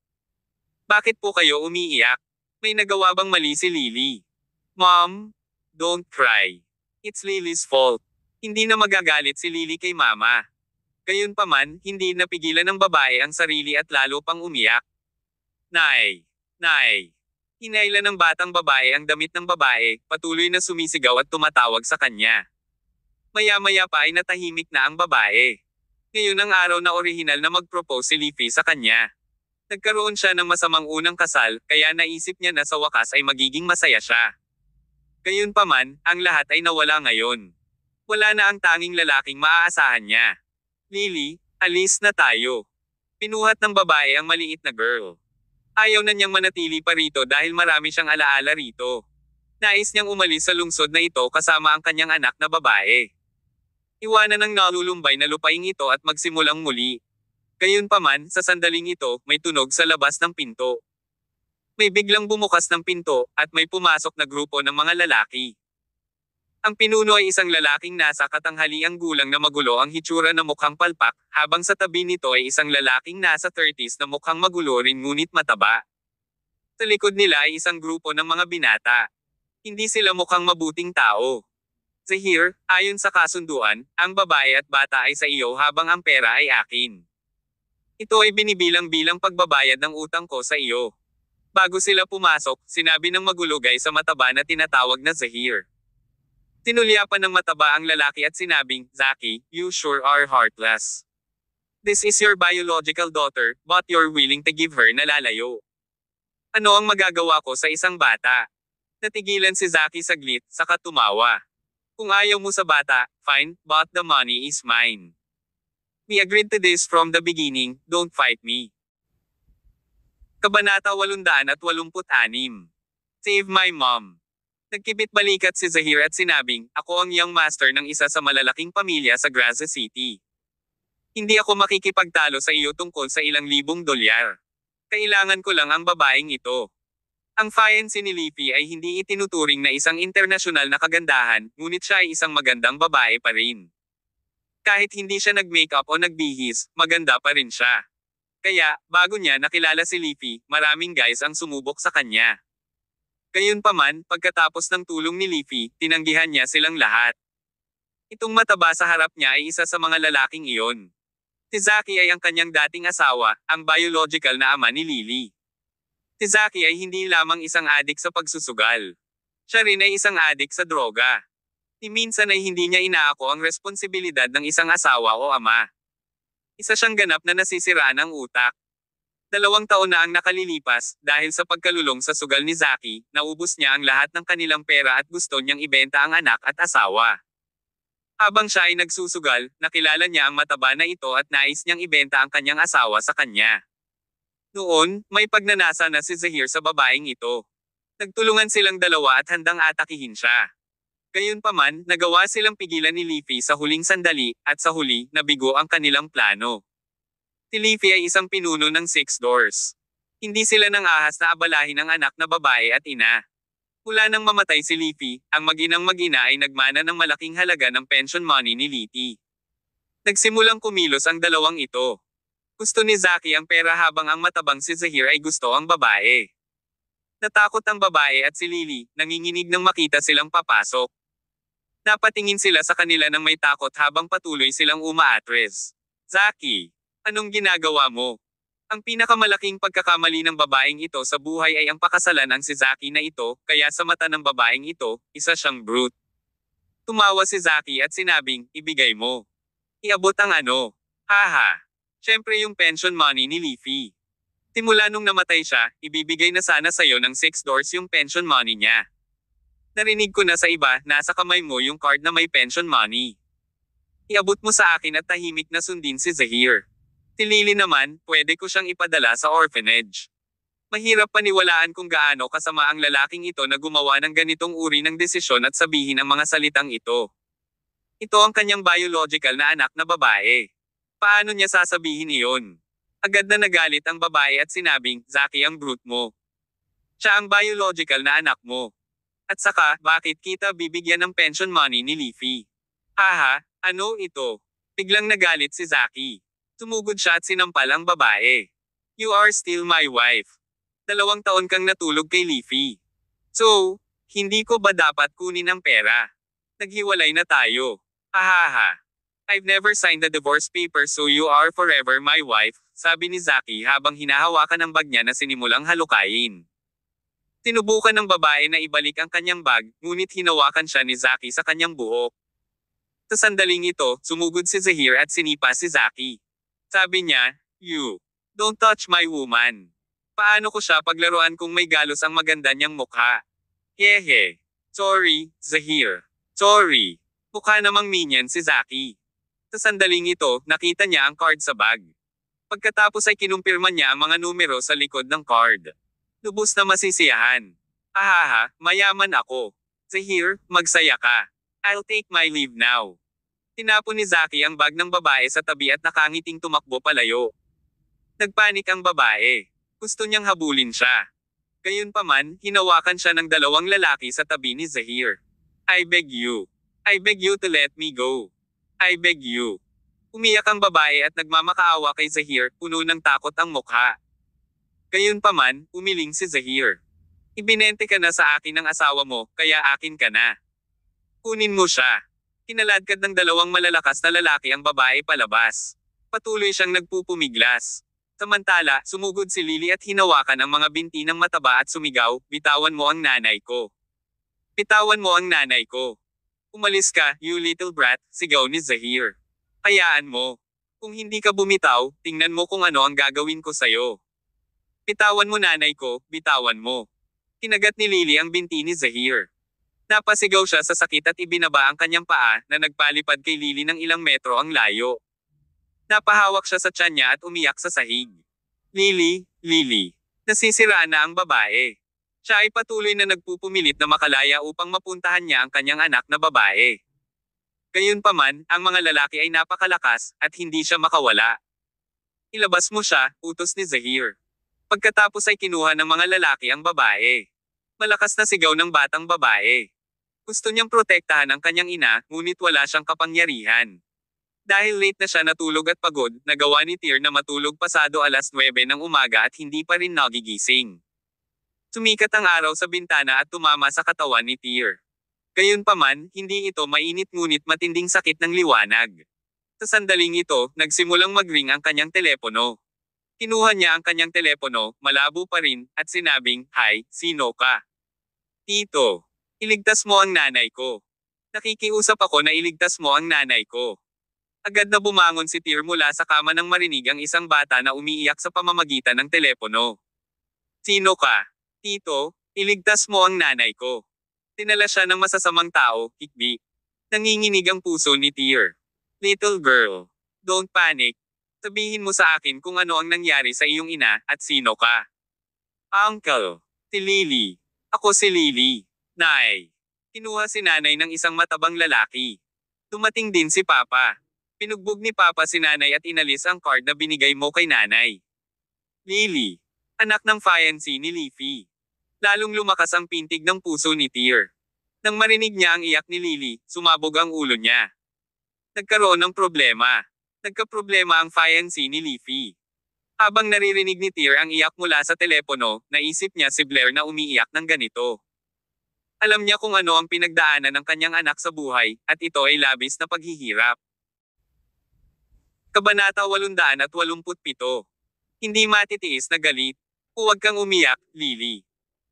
Bakit po kayo umiiyak? May nagawa bang mali si Lily? Mom, don't cry. It's Lily's fault. Hindi na magagalit si Lily kay mama. Gayunpaman, hindi napigilan ng babae ang sarili at lalo pang umiyak. Nay! Nay! Hinailan ng batang babae ang damit ng babae, patuloy na sumisigaw at tumatawag sa kanya. Maya-maya pa ay natahimik na ang babae. Ngayon ang araw na orihinal na mag-propose si Leafy sa kanya. Nagkaroon siya ng masamang unang kasal, kaya naisip niya na sa wakas ay magiging masaya siya. Gayunpaman, ang lahat ay nawala ngayon. Wala na ang tanging lalaking maaasahan niya. Lily, alis na tayo. Pinuhat ng babae ang maliit na girl. Ayaw na niyang manatili pa rito dahil marami siyang alaala rito. Nais niyang umalis sa lungsod na ito kasama ang kanyang anak na babae. Iwanan ang nalulumbay na lupaing ito at magsimulang muli. Gayunpaman, sa sandaling ito, may tunog sa labas ng pinto. May biglang bumukas ng pinto, at may pumasok na grupo ng mga lalaki. Ang pinuno ay isang lalaking nasa katanghaliang gulang na magulo ang hitsura na mukhang palpak, habang sa tabi nito ay isang lalaking nasa 30s na mukhang magulo rin ngunit mataba. Sa likod nila ay isang grupo ng mga binata. Hindi sila mukhang mabuting tao. Zahir, ayon sa kasunduan, ang babae at bata ay sa iyo habang ang pera ay akin. Ito ay binibilang-bilang pagbabayad ng utang ko sa iyo. Bago sila pumasok, sinabi ng magulugay sa mataba na tinatawag na Zahir. Tinulyapan ng mataba ang lalaki at sinabing, Zaki, you sure are heartless. This is your biological daughter, but you're willing to give her na lalayo. Ano ang magagawa ko sa isang bata? Natigilan si Zaki saglit, saka tumawa. Kung ayaw mo sa bata, fine, but the money is mine. We agreed to this from the beginning, don't fight me. Kabanata 886. Save my mom. Nagkibit balikat si Zahir at sinabing, ako ang young master ng isa sa malalaking pamilya sa Graza City. Hindi ako makikipagtalo sa iyo tungkol sa ilang libong dolyar. Kailangan ko lang ang babaeng ito. Ang fiancé ni Leafy ay hindi itinuturing na isang internasyonal na kagandahan, ngunit siya ay isang magandang babae pa rin. Kahit hindi siya nag-makeup o nagbihis, maganda pa rin siya. Kaya, bago niya nakilala si Leafy, maraming guys ang sumubok sa kanya. Gayunpaman, pagkatapos ng tulong ni Leafy, tinanggihan niya silang lahat. Itong mataba sa harap niya ay isa sa mga lalaking iyon. Si Zaki ay ang kanyang dating asawa, ang biological na ama ni Lily. Si Zaki ay hindi lamang isang adik sa pagsusugal. Siya rin ay isang adik sa droga. Ni minsan ay hindi niya inaako ang responsibilidad ng isang asawa o ama. Isa siyang ganap na nasisiraan ng utak. 2 taon na ang nakalilipas, dahil sa pagkalulong sa sugal ni Zaki, naubos niya ang lahat ng kanilang pera at gusto niyang ibenta ang anak at asawa. Habang siya ay nagsusugal, nakilala niya ang mataba na ito at nais niyang ibenta ang kanyang asawa sa kanya. Noon, may pagnanasa na si Zahir sa babaeng ito. Nagtulungan silang dalawa at handang atakihin siya. Gayunpaman, nagawa silang pigilan ni Leafy sa huling sandali, at sa huli, nabigo ang kanilang plano. Si Leafy ay isang pinuno ng 6 Doors. Hindi sila nang ahas na abalahin ang anak na babae at ina. Mula nang mamatay si Leafy, ang mag-inang mag-ina ay nagmana ng malaking halaga ng pension money ni Leafy. Nagsimulang kumilos ang dalawang ito. Gusto ni Zaki ang pera habang ang matabang si Zahir ay gusto ang babae. Natakot ang babae at si Lily, nanginginig nang makita silang papasok. Napatingin sila sa kanila nang may takot habang patuloy silang umaatres. Zaki! Anong ginagawa mo? Ang pinakamalaking pagkakamali ng babaeng ito sa buhay ay ang pakasalan ang si Zaki na ito, kaya sa mata ng babaeng ito, isa siyang brute. Tumawa si Zaki at sinabing, ibigay mo. Iabot ang ano. Haha. Siyempre yung pension money ni Leafy. Simula nung namatay siya, ibibigay na sana sa'yo ng $6 yung pension money niya. Narinig ko na sa iba, nasa kamay mo yung card na may pension money. Iabot mo sa akin at tahimik na sundin si Zahir. Si Lily naman, pwede ko siyang ipadala sa orphanage. Mahirap paniwalaan kung gaano kasama ang lalaking ito na gumawa ng ganitong uri ng desisyon at sabihin ang mga salitang ito. Ito ang kanyang biological na anak na babae. Paano niya sasabihin iyon? Agad na nagalit ang babae at sinabing, Zaki ang brute mo. Siya ang biological na anak mo. At saka, bakit kita bibigyan ng pension money ni Leafy? Haha, ano ito? Biglang nagalit si Zaki. Tumugod siya at sinampal ang babae. You are still my wife. 2 taon kang natulog kay Leafy. So, hindi ko ba dapat kunin ang pera? Naghiwalay na tayo. Hahaha. I've never signed the divorce paper so you are forever my wife, sabi ni Zaki habang hinahawakan ang bag niya na sinimulang halukayin. Tinubukan ng babae na ibalik ang kanyang bag, ngunit hinawakan siya ni Zaki sa kanyang buhok. Sa sandaling ito, sumugod si Zahir at sinipa si Zaki. Sabi niya, you, don't touch my woman. Paano ko siya paglaruan kung may galos ang maganda niyang mukha? Hehe. Sorry, Zahir. Sorry. Mukha namang minion si Zaki. Sa sandaling ito, nakita niya ang card sa bag. Pagkatapos ay kinumpirma niya ang mga numero sa likod ng card. Lubos na masisiyahan. Ahaha, mayaman ako. Zahir, magsaya ka. I'll take my leave now. Tinapon ni Zaki ang bag ng babae sa tabi at nakangiting tumakbo palayo. Nagpanik ang babae. Gusto niyang habulin siya. Gayunpaman, hinawakan siya ng 2 lalaki sa tabi ni Zahir. I beg you. I beg you to let me go. I beg you. Umiyak ang babae at nagmamakaawa kay Zahir, puno ng takot ang mukha. Gayunpaman, umiling si Zahir. Ibinente ka na sa akin ng asawa mo, kaya akin ka na. Kunin mo siya. Kinaladkad ng 2 malalakas na lalaki ang babae palabas. Patuloy siyang nagpupumiglas. Samantala, sumugod si Lily at hinawakan ang mga binti ng mataba at sumigaw, bitawan mo ang nanay ko. Bitawan mo ang nanay ko. Umalis ka, you little brat, sigaw ni Zahir. Hayaan mo. Kung hindi ka bumitaw, tingnan mo kung ano ang gagawin ko sa'yo. Bitawan mo nanay ko, bitawan mo. Kinagat ni Lily ang binti ni Zahir. Napasigaw siya sa sakit at ibinaba ang kanyang paa na nagpalipad kay Lily ng ilang metro ang layo. Napahawak siya sa tiyan niya at umiyak sa sahig. Lily, Lily. Nasisiraan na ang babae. Siya ay patuloy na nagpupumilit na makalaya upang mapuntahan niya ang kanyang anak na babae. Gayunpaman, ang mga lalaki ay napakalakas at hindi siya makawala. Ilabas mo siya, utos ni Zahir. Pagkatapos ay kinuha ng mga lalaki ang babae. Malakas na sigaw ng batang babae. Gusto niyang protektahan ang kanyang ina, ngunit wala siyang kapangyarihan. Dahil late na siya natulog at pagod, nagawa ni Tyr na matulog pasado 9:00 ng umaga at hindi pa rin nagigising. Sumikat ang araw sa bintana at tumama sa katawan ni Tyr. Gayunpaman, hindi ito mainit ngunit matinding sakit ng liwanag. Sa sandaling ito, nagsimulang mag-ring ang kanyang telepono. Kinuha niya ang kanyang telepono, malabo pa rin, at sinabing, Hi, sino ka? Tito. Iligtas mo ang nanay ko. Nakikiusap ako na iligtas mo ang nanay ko. Agad na bumangon si Tyr mula sa kama nang marinig ang isang bata na umiiyak sa pamamagitan ng telepono. Sino ka? Tito, iligtas mo ang nanay ko. Tinala siya ng masasamang tao, hikbi. Nanginginig ang puso ni Tyr. Little girl, don't panic. Sabihin mo sa akin kung ano ang nangyari sa iyong ina at sino ka. Uncle. Si Lily. Ako si Lily. Nay. Kinuha si nanay ng isang matabang lalaki. Dumating din si Papa. Pinugbog ni Papa si nanay at inalis ang card na binigay mo kay nanay. Lily. Anak ng fiancé ni Leafy. Lalong lumakas ang pintig ng puso ni Tyr. Nang marinig niya ang iyak ni Lily, sumabog ang ulo niya. Nagkaroon ng problema. Nagkaproblema ang fiancé ni Leafy. Habang naririnig ni Tyr ang iyak mula sa telepono, naisip niya si Blair na umiiyak ng ganito. Alam niya kung ano ang pinagdaanan ng kanyang anak sa buhay, at ito ay labis na paghihirap. Kabanata 887. Hindi matitiis na galit. Huwag kang umiyak, Lily.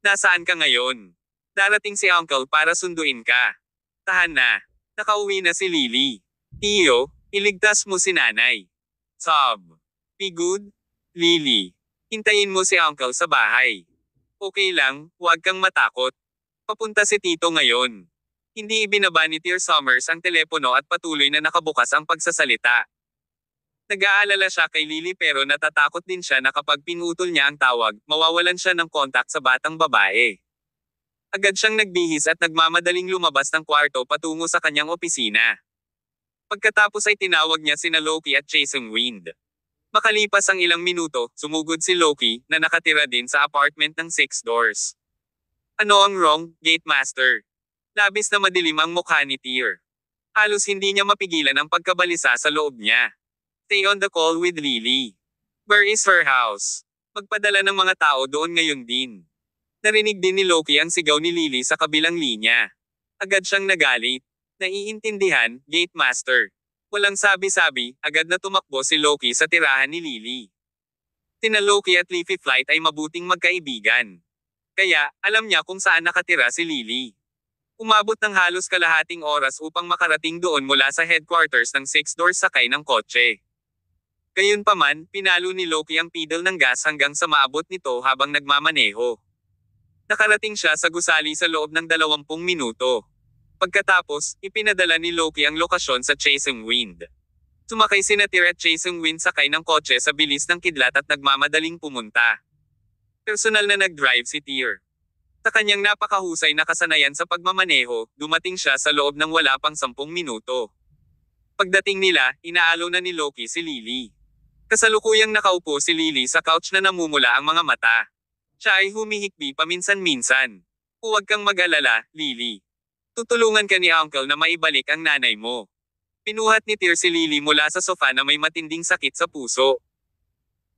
Nasaan ka ngayon? Darating si Uncle para sunduin ka. Tahan na. Nakauwi na si Lily. Tiyo, iligtas mo si nanay. Sob. Be good, Lily. Hintayin mo si Uncle sa bahay. Okay lang, huwag kang matakot. Papunta si Tito ngayon. Hindi ibinaba ni Tear Summers ang telepono at patuloy na nakabukas ang pagsasalita. Nag-aalala siya kay Lily pero natatakot din siya na kapag pinutol niya ang tawag, mawawalan siya ng kontak sa batang babae. Agad siyang nagbihis at nagmamadaling lumabas ng kwarto patungo sa kanyang opisina. Pagkatapos ay tinawag niya sina Loki at Chasing Wind. Makalipas ang ilang minuto, sumugod si Loki, na nakatira din sa apartment ng 6 doors. Ano ang wrong, Gate Master? Labis na madilim ang mukha ni Tear. Halos hindi niya mapigilan ang pagkabalisa sa loob niya. Stay on the call with Lily. Where is her house? Magpadala ng mga tao doon ngayon din. Narinig din ni Loki ang sigaw ni Lily sa kabilang linya. Agad siyang nagalit. Naiintindihan, Gate Master. Walang sabi-sabi, agad na tumakbo si Loki sa tirahan ni Lily. Tina Loki at Leafy Flight ay mabuting magkaibigan. Kaya, alam niya kung saan nakatira si Lily. Umabot ng halos kalahating oras upang makarating doon mula sa headquarters ng 6 doors sakay ng kotse. Gayunpaman, pinalo ni Loki ang pedal ng gas hanggang sa maabot nito habang nagmamaneho. Nakarating siya sa gusali sa loob ng 20 minuto. Pagkatapos, ipinadala ni Loki ang lokasyon sa Chasing Wind. Sumakay sina Tear at Chasing Wind sakay ng kotse sa bilis ng kidlat at nagmamadaling pumunta. Personal na nag-drive si Tear. Sa kanyang napakahusay na kasanayan sa pagmamaneho, dumating siya sa loob ng wala pang 10 minuto. Pagdating nila, inaalo na ni Loki si Lily. Kasalukuyang nakaupo si Lily sa couch na namumula ang mga mata. Siya ay humihikbi paminsan-minsan. Huwag kang mag-alala, Lily. Tutulungan ka ni Uncle na maibalik ang nanay mo. Pinuhat ni Tear si Lily mula sa sofa na may matinding sakit sa puso.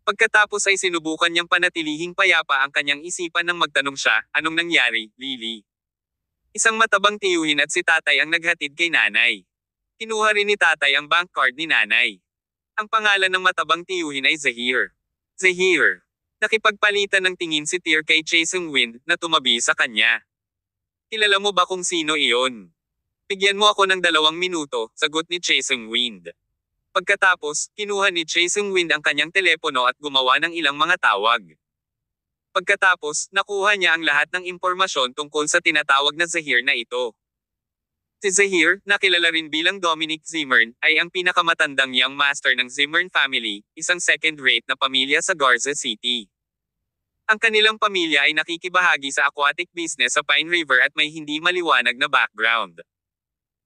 Pagkatapos ay sinubukan niyang panatilihing payapa ang kanyang isipan nang magtanong siya, anong nangyari, Lily? Isang matabang tiyuhin at si tatay ang naghatid kay nanay. Kinuha rin ni tatay ang bank card ni nanay. Ang pangalan ng matabang tiyuhin ay Zahir. Zahir. Nakipagpalitan ng tingin si Tear kay Chasing Wind na tumabi sa kanya. Kilala mo ba kung sino iyon? Bigyan mo ako ng 2 minuto, sagot ni Chasing Wind. Pagkatapos, kinuha ni Chasing Wind ang kanyang telepono at gumawa ng ilang mga tawag. Pagkatapos, nakuha niya ang lahat ng impormasyon tungkol sa tinatawag na Zahir na ito. Si Zahir, na kilala rin bilang Dominic Zimmern, ay ang pinakamatandang young master ng Zimmern family, isang second-rate na pamilya sa Garza City. Ang kanilang pamilya ay nakikibahagi sa aquatic business sa Pine River at may hindi maliwanag na background.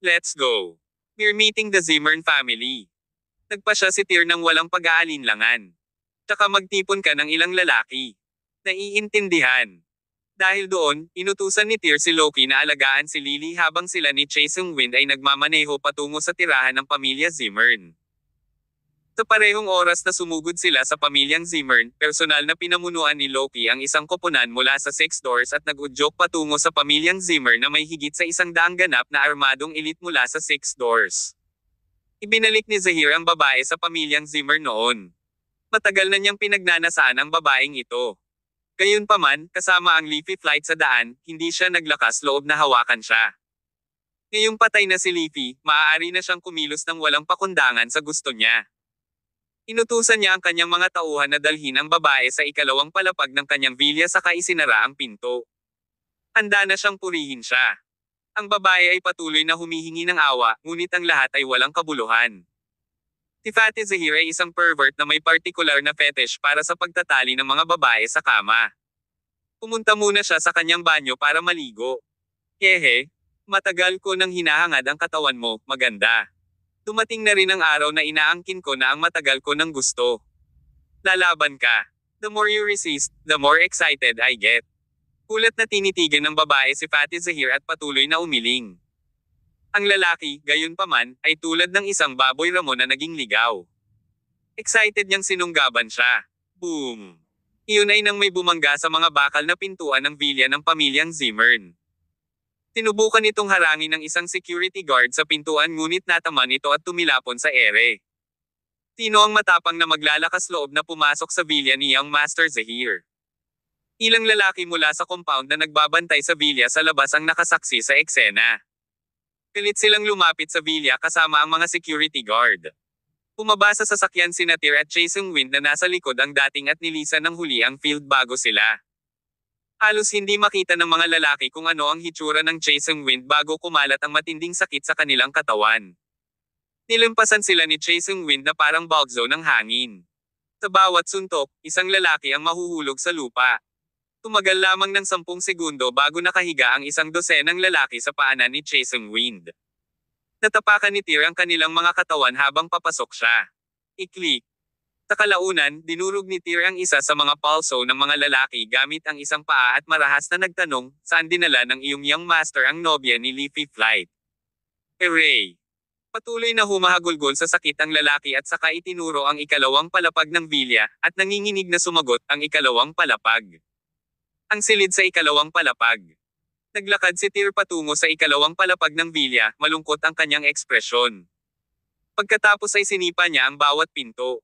Let's go. We're meeting the Zimmern family. Nagpasya si Tear ng walang pag-aalinlangan. Tsaka magtipon ka ng ilang lalaki. Naiintindihan. Dahil doon, inutusan ni Tear si Loki na alagaan si Lily habang sila ni Chasing Wind ay nagmamaneho patungo sa tirahan ng pamilya Zimmern. Sa parehong oras na sumugod sila sa pamilyang Zimmern, personal na pinamunuan ni Loki ang isang koponan mula sa 6 doors at nag-udyok patungo sa pamilyang Zimmern na may higit sa 100 ganap na armadong elite mula sa 6 doors. Ibinalik ni Zahir ang babae sa pamilyang Zimmern noon. Matagal na niyang pinagnanasaan ang babaeng ito. Gayunpaman, kasama ang Leafy Flight sa daan, hindi siya naglakas loob na hawakan siya. Ngayong patay na si Leafy, maaari na siyang kumilos ng walang pakundangan sa gusto niya. Inutusan niya ang kanyang mga tauhan na dalhin ang babae sa ikalawang palapag ng kanyang vilya saka isinara ang pinto. Handa na siyang purihin siya. Ang babae ay patuloy na humihingi ng awa, ngunit ang lahat ay walang kabuluhan. Si Fatty Zahir ay isang pervert na may partikular na fetish para sa pagtatali ng mga babae sa kama. Pumunta muna siya sa kanyang banyo para maligo. Hehe, matagal ko nang hinahangad ang katawan mo, maganda. Dumating na rin ang araw na inaangkin ko na ang matagal ko nang gusto. Lalaban ka. The more you resist, the more excited I get. Kulat na tinitigan ng babae si Fatty Zahir at patuloy na umiling. Ang lalaki, gayunpaman, ay tulad ng isang baboy ramon na naging ligaw. Excited niyang sinunggaban siya. Boom! Iyon ay nang may bumangga sa mga bakal na pintuan ng vilya ng pamilyang Zimmern. Tinubukan itong harangin ng isang security guard sa pintuan ngunit nataman ito at tumilapon sa ere. Sino ang matapang na maglalakas loob na pumasok sa villa ni Young Master Zahir? Ilang lalaki mula sa compound na nagbabantay sa villa sa labas ang nakasaksi sa eksena. Pilit silang lumapit sa villa kasama ang mga security guard. Pumaba sa sasakyan sina Tir at Chae Seung-win na nasa likod ang dating at nilisan ng huli ang field bago sila. Halos hindi makita ng mga lalaki kung ano ang hitsura ng Chae Seung-win bago kumalat ang matinding sakit sa kanilang katawan. Nilampasan sila ni Chae Seung-win na parang balgzo ng hangin. Sa bawat suntok, isang lalaki ang mahuhulog sa lupa. Tumagal lamang ng 10 segundo bago nakahiga ang isang dosenang lalaki sa paanan ni Chae Seung-win. Natapakan ni Tir ang kanilang mga katawan habang papasok siya. Iklik. Sa kalaunan, dinurog ni Tir ang isa sa mga palso ng mga lalaki gamit ang isang paa at marahas na nagtanong, saan dinala ng iyong Young Master ang nobya ni Leafy Flight? Hooray! Patuloy na humahagulgol sa sakit ang lalaki at saka itinuro ang ikalawang palapag ng villa, at nanginginig na sumagot ang ikalawang palapag. Ang silid sa ikalawang palapag. Naglakad si Tir patungo sa ikalawang palapag ng villa, malungkot ang kanyang ekspresyon. Pagkatapos ay sinipa niya ang bawat pinto.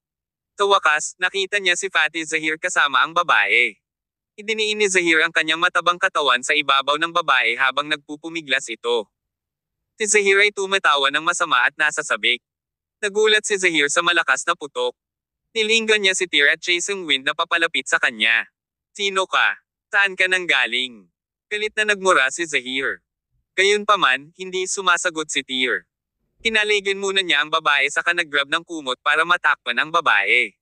Sa wakas, nakita niya si Fatih Zahir kasama ang babae. Idiniin ni Zahir ang kanyang matabang katawan sa ibabaw ng babae habang nagpupumiglas ito. Si Zahir ay tumatawa ng masama at nasasabik. Nagulat si Zahir sa malakas na putok. Nilinggan niya si Tir at Chae Seung-win na papalapit sa kanya. Sino ka? Saan ka nang galing? Galit na nagmura si Zahir. Gayunpaman, hindi sumasagot si Tir. Kinaligan muna niya ang babae saka nag-grab ng kumot para matakpan ang babae.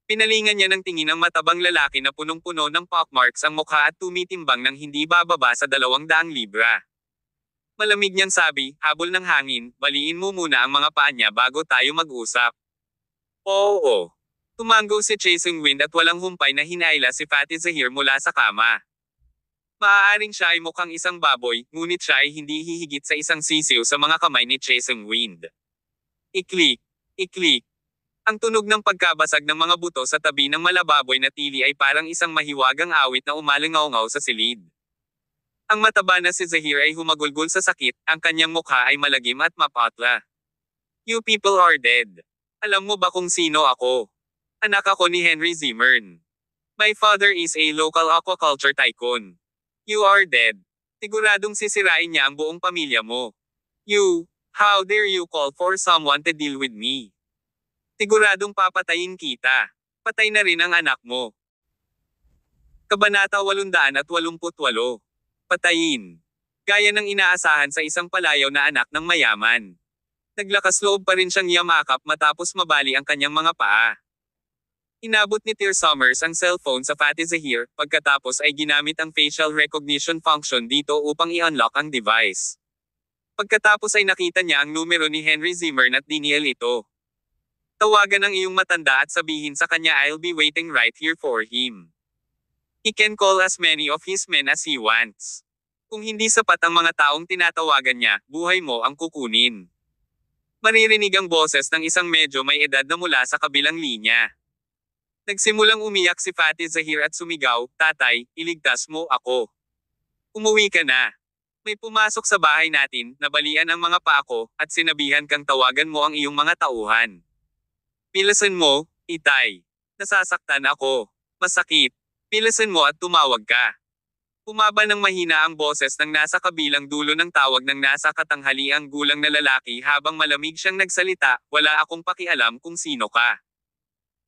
Pinalingan niya ng tingin ang matabang lalaki na punong-puno ng pockmarks ang mukha at tumitimbang ng hindi bababa sa 200 libra. Malamig niyang sabi, habol ng hangin, baliin mo muna ang mga paa niya bago tayo mag-usap. Oo. Tumango si Chae Seung-win at walang humpay na hinaila si Fatih Zahir mula sa kama. Maaaring siya ay mukhang isang baboy, ngunit siya ay hindi hihigit sa isang sisiw sa mga kamay ni Chae Seung-win. Iklik, iklik. Ang tunog ng pagkabasag ng mga buto sa tabi ng malababoy na tili ay parang isang mahiwagang awit na umalingaw-ngaw sa silid. Ang mataba na si Zahir ay humagulgol sa sakit, ang kanyang mukha ay malagim at mapatla. You people are dead. Alam mo ba kung sino ako? Anak ako ni Henry Zimmern. My father is a local aquaculture tycoon. You are dead. Siguradong sisirain niya ang buong pamilya mo. You, how dare you call for someone to deal with me? Siguradong papatayin kita. Patay na rin ang anak mo. Kabanata 888. Patayin. Gaya ng inaasahan sa isang palayaw na anak ng mayaman. Naglakas loob pa rin siyang yamakap matapos mabali ang kanyang mga paa. Inabot ni Tir Summers ang cellphone sa Fatih Zahir, pagkatapos ay ginamit ang facial recognition function dito upang i-unlock ang device. Pagkatapos ay nakita niya ang numero ni Henry Zimmern at dinial ito. Tawagan ang iyong matanda at sabihin sa kanya I'll be waiting right here for him. He can call as many of his men as he wants. Kung hindi sapat ang mga taong tinatawagan niya, buhay mo ang kukunin. Maririnig ang boses ng isang medyo may edad na mula sa kabilang linya. Nagsimulang umiyak si Fatih Zahir at sumigaw, Tatay, iligtas mo ako. Umuwi ka na. May pumasok sa bahay natin, nabalian ang mga paa ko, at sinabihan kang tawagan mo ang iyong mga tauhan. Pilasan mo, Itay. Nasasaktan ako. Masakit. Pilasan mo at tumawag ka. Pumaba ng mahina ang boses ng nasa kabilang dulo ng tawag ng nasa katanghaliang gulang na lalaki habang malamig siyang nagsalita, wala akong pakialam kung sino ka.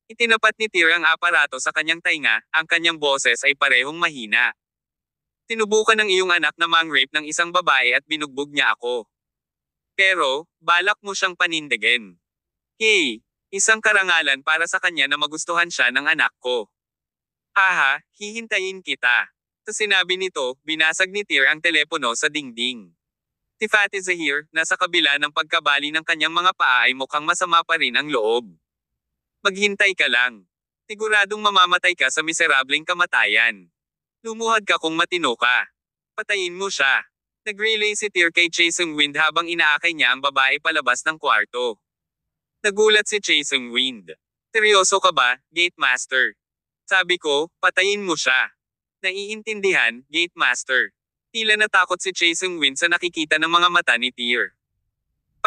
Itinapat ni Tir ang aparato sa kanyang tainga, ang kanyang boses ay parehong mahina. Tinubukan ng iyong anak na mang-rape ng isang babae at binugbog niya ako. Pero, balak mo siyang panindigin. Hey, isang karangalan para sa kanya na magustuhan siya ng anak ko. Haha, hihintayin kita. Sa sinabi nito, binasag ni Tir ang telepono sa dingding. Si Fatih Zahir, nasa kabila ng pagkabali ng kanyang mga paa ay mukhang masama pa rin ang loob. Maghintay ka lang. Siguradong mamamatay ka sa miserableng kamatayan. Lumuhad ka kung matino ka. Patayin mo siya. Nag-relay si Tir kay Chae Seung-win habang inaakay niya ang babae palabas ng kwarto. Nagulat si Chae Seung-win. Seryoso ka ba, Gate Master? Sabi ko, patayin mo siya. Naiintindihan, Gate Master. Tila natakot si Chae Seung-win sa nakikita ng mga mata ni Tir.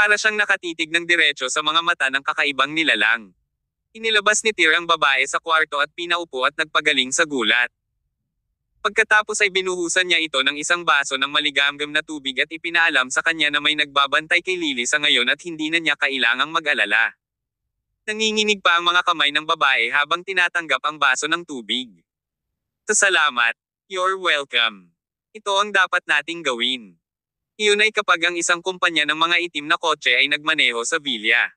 Para siyang nakatitig ng diretso sa mga mata ng kakaibang nilalang. Inilabas ni Tyr ang babae sa kwarto at pinaupo at nagpagaling sa gulat. Pagkatapos ay binuhusan niya ito ng isang baso ng maligamgam na tubig at ipinaalam sa kanya na may nagbabantay kay Lily sa ngayon at hindi na niya kailangang mag-alala. Nanginginig pa ang mga kamay ng babae habang tinatanggap ang baso ng tubig. Salamat. You're welcome. Ito ang dapat nating gawin. Iyon ay kapag ang isang kumpanya ng mga itim na kotse ay nagmaneho sa villa.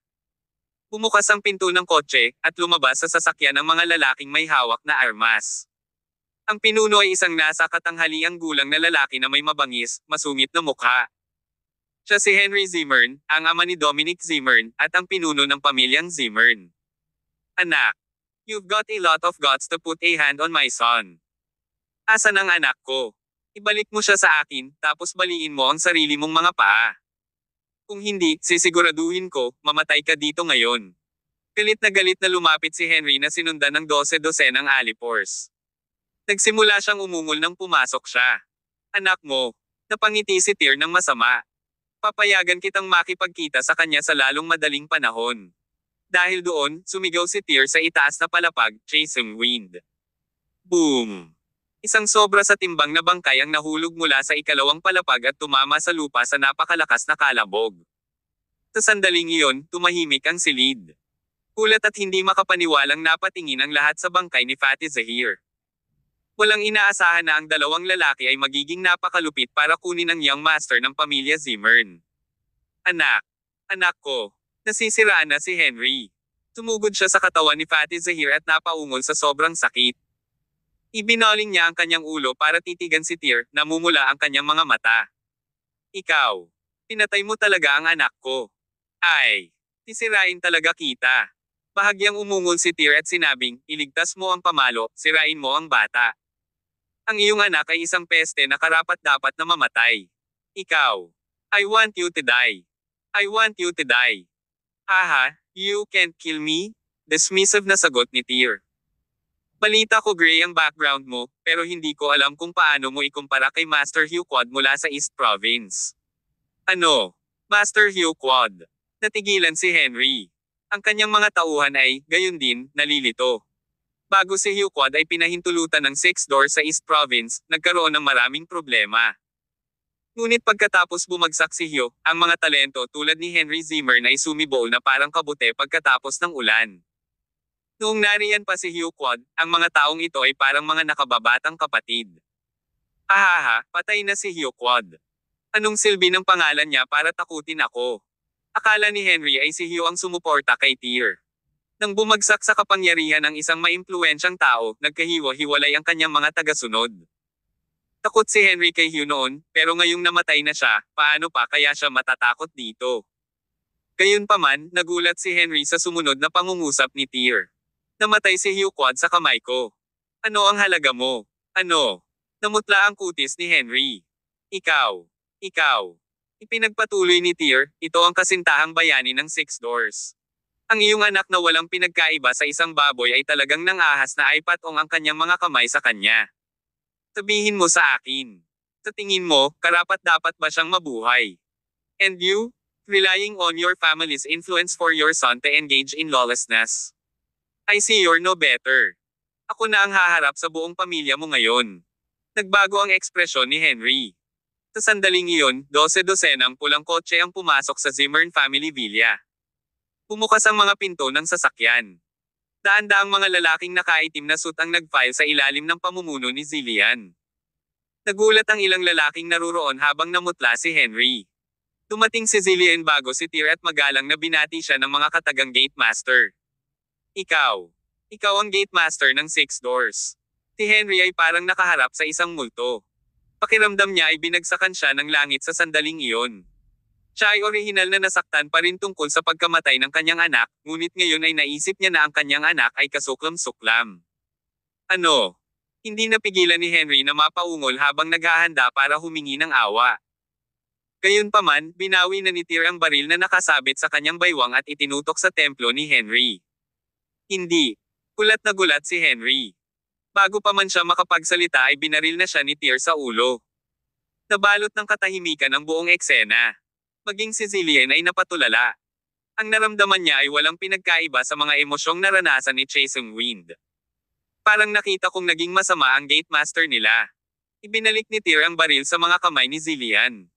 Bumukas ang pinto ng kotse at lumabas sa sasakyan ang mga lalaking may hawak na armas. Ang pinuno ay isang nasa katanghaliang gulang na lalaki na may mabangis, masungit na mukha. Siya si Henry Zimmern, ang ama ni Dominic Zimmern, at ang pinuno ng pamilyang Zimmern. Anak, you've got a lot of guts to put a hand on my son. Asan ang anak ko? Ibalik mo siya sa akin, tapos baliin mo ang sarili mong mga paa. Kung hindi, sisiguraduhin ko, mamatay ka dito ngayon. Galit na lumapit si Henry na sinundan ng 12-dosenang alipors. Nagsimula siyang umungol nang pumasok siya. Anak mo, napangiti si Tyr ng masama. Papayagan kitang makipagkita sa kanya sa lalong madaling panahon. Dahil doon, sumigaw si Tyr sa itaas na palapag, chasing wind. Boom! Isang sobra sa timbang na bangkay ang nahulog mula sa ikalawang palapag at tumama sa lupa sa napakalakas na kalabog. Sa sandaling iyon, tumahimik ang silid. Kulat at hindi makapaniwalang napatingin ang lahat sa bangkay ni Fatih Zahir. Walang inaasahan na ang dalawang lalaki ay magiging napakalupit para kunin ang young master ng pamilya Zimmern. Anak ko, nasisiraan na si Henry. Tumugod siya sa katawan ni Fatih Zahir at napaungol sa sobrang sakit. Ibinaling niya ang kanyang ulo para titigan si Tyr, namumula ang kanyang mga mata. Ikaw, pinatay mo talaga ang anak ko. Ay, sisirain talaga kita. Bahagyang umungol si Tyr at sinabing, iligtas mo ang pamalo, sirain mo ang bata. Ang iyong anak ay isang peste na karapat-dapat na mamatay. Ikaw. I want you to die. I want you to die. Haha, you can't kill me? Dismissive na sagot ni Tyr. Balita ko gray ang background mo, pero hindi ko alam kung paano mo ikumpara kay Master Hugh Quad mula sa East Province. Ano? Master Hugh Quad. Natigilan si Henry. Ang kanyang mga tauhan ay, gayon din, nalilito. Bago si Hugh Quad ay pinahintulutan ng 6 doors sa East Province, nagkaroon ng maraming problema. Ngunit pagkatapos bumagsak si Hugh, ang mga talento tulad ni Henry Zimmern ay sumibol na parang kabute pagkatapos ng ulan. Noong nariyan pa si Hugh Quad, ang mga taong ito ay parang mga nakababatang kapatid. Ahaha, patay na si Hugh Quad. Anong silbi ng pangalan niya para takutin ako? Akala ni Henry ay si Hugh ang sumuporta kay Tyr. Nang bumagsak sa kapangyarihan ng isang maimpluwensyang tao, nagkahiwa-hiwalay ang kanyang mga tagasunod. Takot si Henry kay Hugh noon, pero ngayong namatay na siya, paano pa kaya siya matatakot dito? Gayunpaman, nagulat si Henry sa sumunod na pangungusap ni Tyr. Namatay si Hugh Quad sa kamay ko. Ano ang halaga mo? Ano? Namutla ang kutis ni Henry. Ikaw. Ipinagpatuloy ni Tyr, ito ang kasintahang bayani ng 6 doors. Ang iyong anak na walang pinagkaiba sa isang baboy ay talagang nangahas na ay patong ang kanyang mga kamay sa kanya. Sabihin mo sa akin. Sa tingin mo, karapat-dapat ba siyang mabuhay? And you? Relying on your family's influence for your son to engage in lawlessness. I see you're no better. Ako na ang haharap sa buong pamilya mo ngayon. Nagbago ang ekspresyon ni Henry. Sa sandaling iyon, 12-dosenang pulang kotse ang pumasok sa Zimmern family villa. Bumukas ang mga pinto ng sasakyan. Daan-daang mga lalaking nakaitim na suit ang nag-file sa ilalim ng pamumuno ni Zillian. Nagulat ang ilang lalaking naruroon habang namutla si Henry. Dumating si Zillian bago si Tyr at magalang na binati siya ng mga katagang gate master. Ikaw ang gate master ng 6 doors. Si Henry ay parang nakaharap sa isang multo. Pakiramdam niya ay binagsakan siya ng langit sa sandaling iyon. Siya ay orihinal na nasaktan pa rin tungkol sa pagkamatay ng kanyang anak, ngunit ngayon ay naisip niya na ang kanyang anak ay kasuklam-suklam. Ano? Hindi napigilan ni Henry na mapaungol habang naghahanda para humingi ng awa. Gayunpaman, binawi na ni Tyr ang baril na nakasabit sa kanyang baywang at itinutok sa templo ni Henry. Hindi. Gulat na gulat si Henry. Bago pa man siya makapagsalita ay binaril na siya ni Tyr sa ulo. Nabalot ng katahimikan ang buong eksena. Maging si Zillian ay napatulala. Ang naramdaman niya ay walang pinagkaiba sa mga emosyong naranasan ni Chae Seung-wind. Parang nakita kong naging masama ang gate master nila. Ibinalik ni Tyr ang baril sa mga kamay ni Zillian.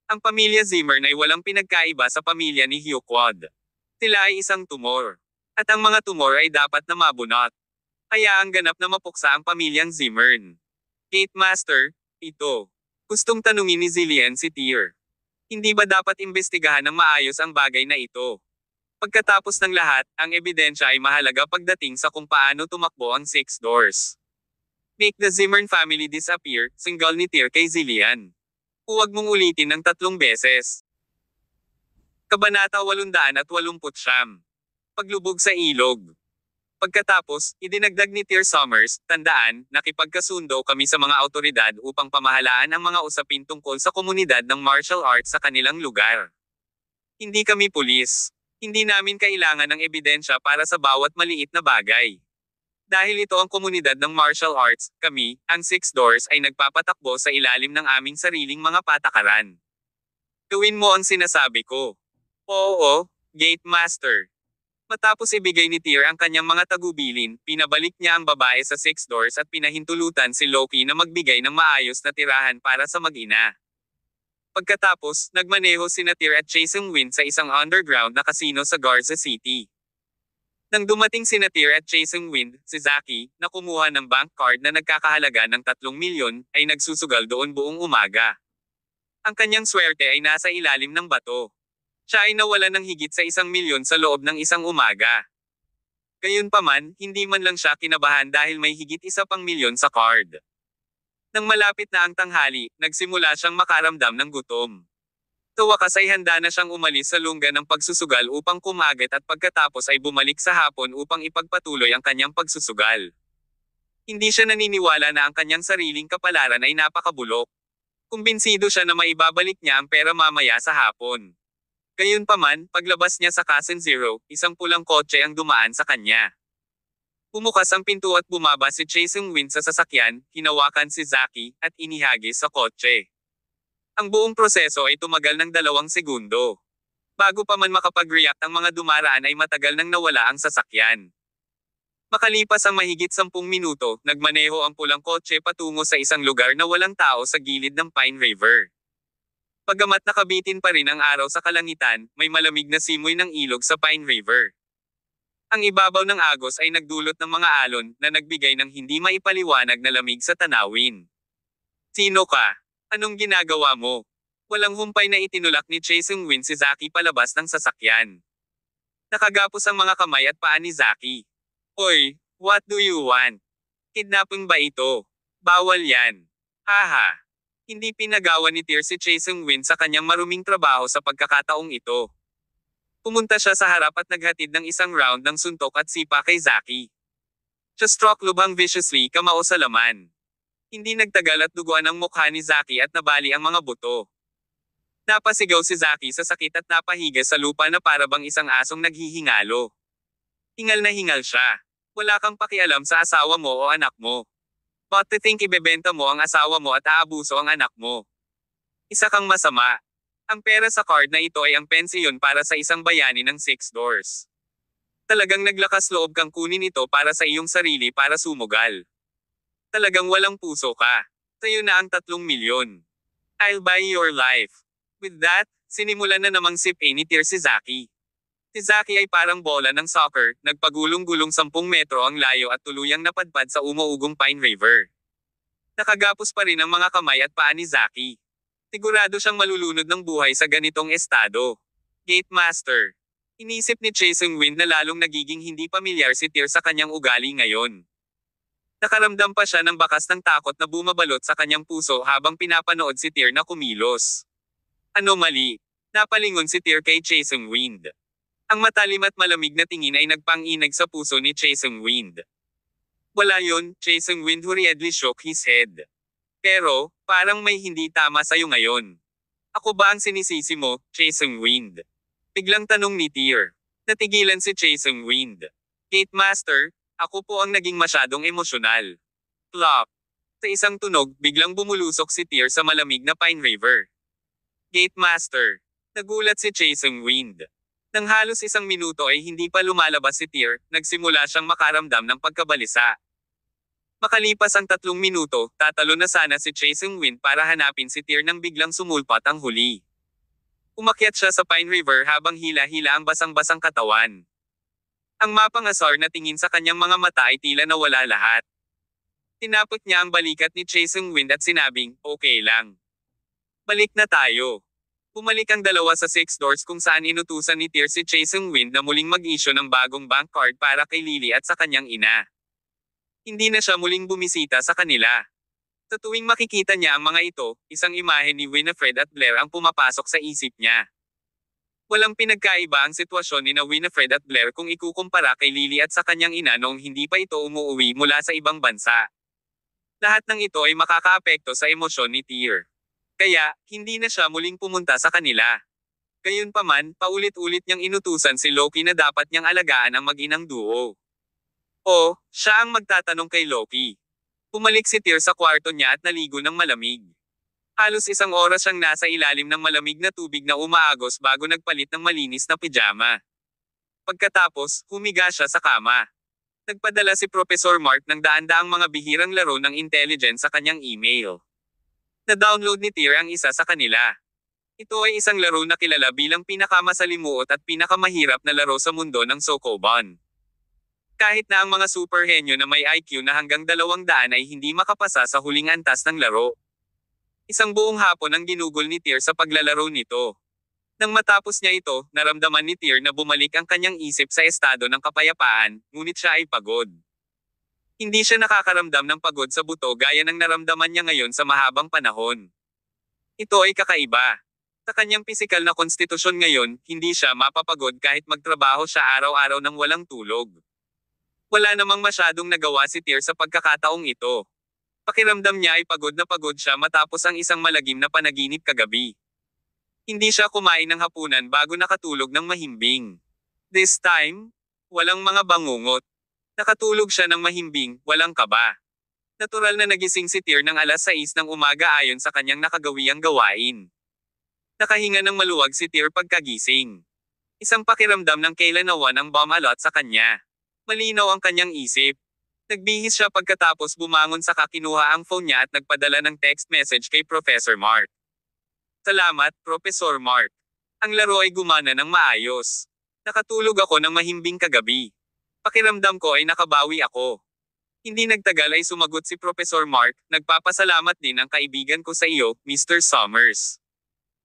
Ang pamilya Zimmern ay walang pinagkaiba sa pamilya ni Hyokwad. Sila ay isang tumor. At ang mga tumor ay dapat na mabunot. Kaya ang ganap na mapuksa ang pamilyang Zimmern. Gate Master, ito. Gustong tanungin ni Zillian si Tyr. Hindi ba dapat imbestigahan ng maayos ang bagay na ito? Pagkatapos ng lahat, ang ebidensya ay mahalaga pagdating sa kung paano tumakbo ang Six Doors. Make the Zimmern family disappear, singgal ni Tyr kay Zillian. Huwag mong ulitin ng 3 beses. Kabanata 889. Paglubog sa ilog. Pagkatapos, idinagdag ni Tyr Summers, tandaan, nakipagkasundo kami sa mga awtoridad upang pamahalaan ang mga usapin tungkol sa komunidad ng martial arts sa kanilang lugar. Hindi kami pulis. Hindi namin kailangan ng ebidensya para sa bawat maliit na bagay. Dahil ito ang komunidad ng martial arts, kami, ang Six Doors ay nagpapatakbo sa ilalim ng aming sariling mga patakaran. Gawin mo ang sinasabi ko. Oo, Gate Master. Matapos ibigay ni Tyr ang kanyang mga tagubilin, pinabalik niya ang babae sa Six Doors at pinahintulutan si Loki na magbigay ng maayos na tirahan para sa mag-ina. Pagkatapos, nagmaneho sina Tyr at Chae Seung-wind sa isang underground na casino sa Garza City. Nang dumating sina Tyr at Chae Seung-wind, si Zaki, na kumuha ng bank card na nagkakahalaga ng 3 milyon, ay nagsusugal doon buong umaga. Ang kanyang swerte ay nasa ilalim ng bato. Siya ay nawalan ng higit sa 1 milyon sa loob ng isang umaga. Gayunpaman, hindi man lang siya kinabahan dahil may higit 1 pang milyon sa card. Nang malapit na ang tanghali, nagsimula siyang makaramdam ng gutom. Sa wakas ay handa na siyang umalis sa lungga ng pagsusugal upang kumagat at pagkatapos ay bumalik sa hapon upang ipagpatuloy ang kanyang pagsusugal. Hindi siya naniniwala na ang kanyang sariling kapalaran ay napakabulok. Kumbinsido siya na maibabalik niya ang pera mamaya sa hapon. Gayunpaman, paglabas niya sa Kasen Zero, isang pulang kotse ang dumaan sa kanya. Bumukas ang pinto at bumaba si Chae Seung-wind sa sasakyan, hinawakan si Zaki, at inihagis sa kotse. Ang buong proseso ay tumagal ng 2 segundo. Bago pa man makapag-react ang mga dumaraan ay matagal nang nawala ang sasakyan. Makalipas ang mahigit 10 minuto, nagmaneho ang pulang kotse patungo sa isang lugar na walang tao sa gilid ng Pine River. Pagamat nakabitin pa rin ang araw sa kalangitan, may malamig na simoy ng ilog sa Pine River. Ang ibabaw ng agos ay nagdulot ng mga alon na nagbigay ng hindi maipaliwanag na lamig sa tanawin. Sino ka? Anong ginagawa mo? Walang humpay na itinulak ni Chae Seung-wind si Zaki palabas ng sasakyan. Nakagapos ang mga kamay at paa ni Zaki. Hoy, what do you want? Kidnapping ba ito? Bawal yan. Haha. Hindi pinagawa ni Tyr si Chae Seung-wind sa kanyang maruming trabaho sa pagkakataong ito. Pumunta siya sa harap at naghatid ng isang round ng suntok at sipa kay Zaki. Siya struck lubhang viciously kamao sa laman. Hindi nagtagal at duguan ang mukha ni Zaki at nabali ang mga buto. Napasigaw si Zaki sa sakit at napahiga sa lupa na parabang isang asong naghihingalo. Hingal na hingal siya. Wala kang pakialam sa asawa mo o anak mo. But to think ibebenta mo ang asawa mo at aabuso ang anak mo. Isa kang masama. Ang pera sa card na ito ay ang pensiyon para sa isang bayani ng Six Doors. Talagang naglakas loob kang kunin ito para sa iyong sarili para sumugal. Talagang walang puso ka. Sa'yo na ang 3 milyon. I'll buy your life. With that, sinimulan na namang sip-in ni Tyr si Zaki. Si Zaki ay parang bola ng soccer, nagpagulong-gulong 10 metro ang layo at tuluyang napadpad sa umuugong Pine River. Nakagapos pa rin ang mga kamay at paa ni Zaki. Sigurado siyang malulunod ng buhay sa ganitong estado. Gate Master. Inisip ni Chae Seung-wind na lalong nagiging hindi pamilyar si Tyr sa kanyang ugali ngayon. Nakaramdam pa siya ng bakas ng takot na bumabalot sa kanyang puso habang pinapanood si Tyr na kumilos. Ano mali? Napalingon si Tyr kay Chae Seung-wind. Ang matalim at malamig na tingin ay nagpang-inag sa puso ni Chae Seung-wind. Wala yun, Chae Seung-wind hurriedly shook his head. Pero, parang may hindi tama sa'yo ngayon. Ako ba ang sinisisi mo, Chae Seung-wind? Biglang tanong ni Tyr. Natigilan si Chae Seung-wind. Gate Master, ako po ang naging masyadong emosyonal. Plop. Sa isang tunog, biglang bumulusok si Tyr sa malamig na Pine River. Gate Master. Nagulat si Jason Wind. Nang halos 1 minuto ay hindi pa lumalabas si Tyr, nagsimula siyang makaramdam ng pagkabalisa. Makalipas ang 3 minuto, tatalo na sana si Jason Wind para hanapin si Tyr nang biglang sumulpat ang huli. Umakyat siya sa Pine River habang hila-hila ang basang-basang katawan. Ang mapangasar na tingin sa kanyang mga mata ay tila nawala lahat. Tinapot niya ang balikat ni Jason Wind at sinabing, "Okay lang. Balik na tayo." Pumalik ang dalawa sa Six Doors kung saan inutusan ni Tyr si Jason Wind na muling mag-issue ng bagong bank card para kay Lily at sa kanyang ina. Hindi na siya muling bumisita sa kanila. Sa tuwing makikita niya ang mga ito, isang imahe ni Winifred at Blair ang pumapasok sa isip niya. Walang pinagkaiba ang sitwasyon ni Winifred at Blair kung ikukumpara kay Lily at sa kanyang ina noong hindi pa ito umuwi mula sa ibang bansa. Lahat ng ito ay makakaapekto sa emosyon ni Tyr. Kaya, hindi na siya muling pumunta sa kanila. Gayunpaman, paulit-ulit niyang inutusan si Loki na dapat niyang alagaan ang mag-inang duo. O, siya ang magtatanong kay Loki. Pumalik si Tyr sa kwarto niya at naligo ng malamig. Halos 1 oras siyang nasa ilalim ng malamig na tubig na umaagos bago nagpalit ng malinis na pijama. Pagkatapos, humiga siya sa kama. Nagpadala si Professor Mark ng daan-daang mga bihirang laro ng intelligence sa kanyang email. Na-download ni Tyr ang isa sa kanila. Ito ay isang laro na kilala bilang pinakamasalimuot at pinakamahirap na laro sa mundo ng Sokoban. Kahit na ang mga superhenyo na may IQ na hanggang 200 ay hindi makapasa sa huling antas ng laro. Isang buong hapon ang ginugol ni Tyr sa paglalaro nito. Nang matapos niya ito, naramdaman ni Tyr na bumalik ang kanyang isip sa estado ng kapayapaan, ngunit siya ay pagod. Hindi siya nakakaramdam ng pagod sa buto gaya ng naramdaman niya ngayon sa mahabang panahon. Ito ay kakaiba. Sa kanyang pisikal na konstitusyon ngayon, hindi siya mapapagod kahit magtrabaho siya araw-araw ng walang tulog. Wala namang masyadong nagawa si Tyr sa pagkakataong ito. Pakiramdam niya ay pagod na pagod siya matapos ang isang malagim na panaginip kagabi. Hindi siya kumain ng hapunan bago nakatulog ng mahimbing. This time, walang mga bangungot. Nakatulog siya ng mahimbing, walang kaba. Natural na nagising si Tyr ng 6:00 ng umaga ayon sa kanyang nakagawiang gawain. Nakahinga ng maluwag si Tyr pagkagising. Isang pakiramdam ng kailan nawan ang bumalot sa kanya. Malinaw ang kanyang isip. Nagbihis siya pagkatapos bumangon saka kinuha ang phone niya at nagpadala ng text message kay Professor Mark. "Salamat, Professor Mark. Ang laro ay gumana ng maayos. Nakatulog ako ng mahimbing kagabi. Pakiramdam ko ay nakabawi ako." Hindi nagtagal ay sumagot si Professor Mark, "Nagpapasalamat din ang kaibigan ko sa iyo, Mr. Summers.